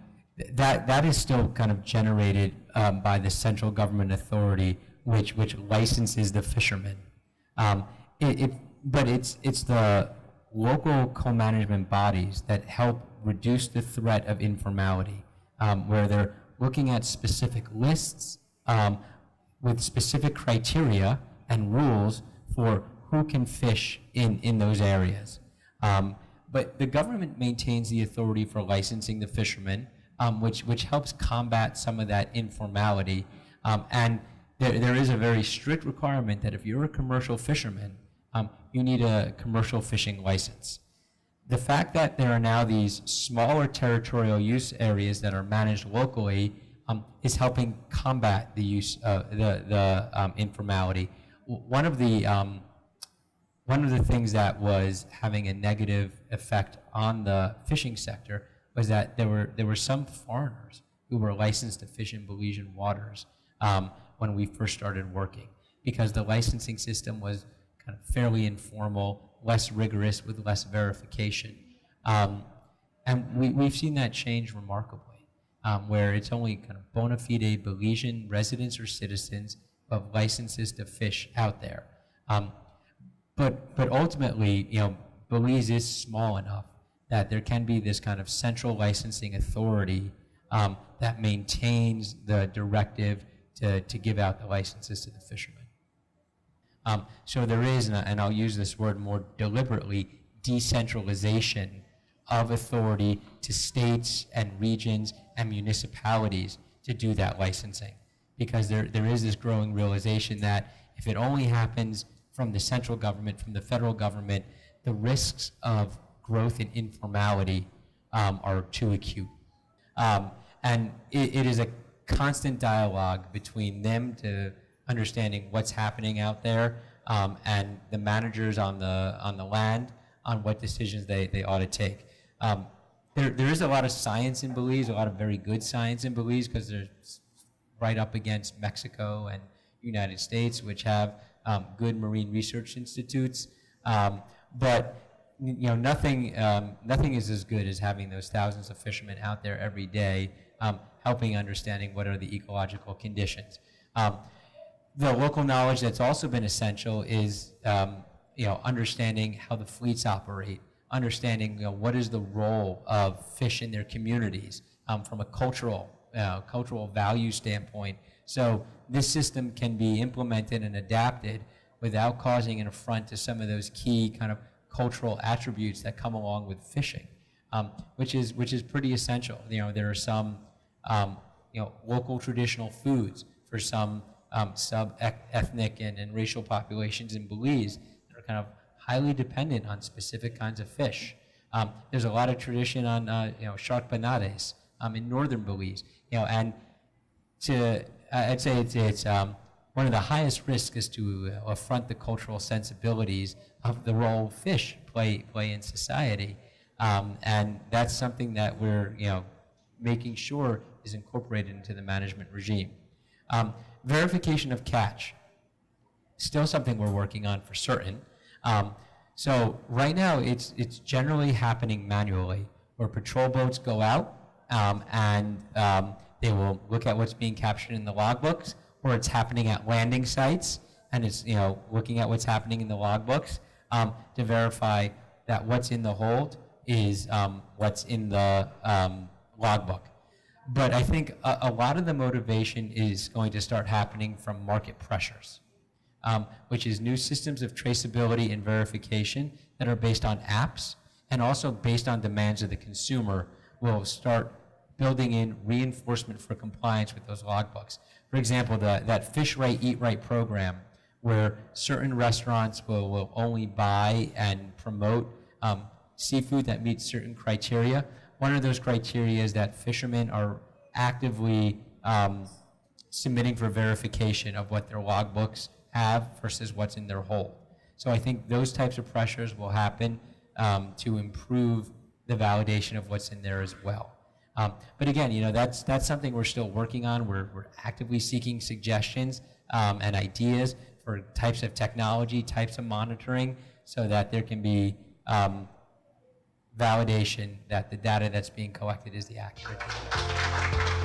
that is still kind of generated by the central government authority, which licenses the fishermen. But it's the local co-management bodies that help reduce the threat of informality, where they're looking at specific lists with specific criteria and rules for who can fish in those areas. But the government maintains the authority for licensing the fishermen, which helps combat some of that informality. And there is a very strict requirement that if you're a commercial fisherman, you need a commercial fishing license. The fact that there are now these smaller territorial use areas that are managed locally is helping combat the use the informality. One of the things that was having a negative effect on the fishing sector was that there were some foreigners who were licensed to fish in Belizean waters when we first started working, because the licensing system was kind of fairly informal, less rigorous, with less verification. And we've seen that change remarkably, where it's only kind of bona fide Belizean residents or citizens who have licenses to fish out there. But ultimately, Belize is small enough that there can be this kind of central licensing authority that maintains the directive to give out the licenses to the fishermen. So there is, and I'll use this word more deliberately, decentralization of authority to states and regions and municipalities to do that licensing. Because there is this growing realization that if it only happens from the central government, from the federal government, the risks of growth in informality are too acute. And it is a constant dialogue between them to understanding what's happening out there and the managers on the land on what decisions they ought to take. There is a lot of science in Belize, a lot of very good science in Belize, because they're right up against Mexico and United States, which have good marine research institutes. But nothing is as good as having those thousands of fishermen out there every day, helping understanding what are the ecological conditions. The local knowledge that's also been essential is understanding how the fleets operate, understanding what is the role of fish in their communities from a cultural value standpoint. So this system can be implemented and adapted without causing an affront to some of those key kind of cultural attributes that come along with fishing, which is pretty essential. There are some local traditional foods for some sub-ethnic and racial populations in Belize that are kind of highly dependent on specific kinds of fish. There's a lot of tradition on shark panades in northern Belize, and I'd say it's one of the highest risks is to affront the cultural sensibilities of the role fish play in society, and that's something that we're making sure is incorporated into the management regime. Verification of catch, still something we're working on for certain. So right now it's generally happening manually, where patrol boats go out and they will look at what's being captured in the logbooks, or it's happening at landing sites and it's looking at what's happening in the logbooks to verify that what's in the hold is what's in the logbook. But I think a lot of the motivation is going to start happening from market pressures, which is new systems of traceability and verification that are based on apps and also based on demands of the consumer will start building in reinforcement for compliance with those logbooks. For example, that Fish Right, Eat Right program, where certain restaurants will only buy and promote seafood that meets certain criteria. One of those criteria is that fishermen are actively submitting for verification of what their logbooks have versus what's in their hold. So I think those types of pressures will happen to improve the validation of what's in there as well. But again, that's something we're still working on. We're actively seeking suggestions and ideas for types of technology, types of monitoring, so that there can be validation that the data that's being collected is the accurate data.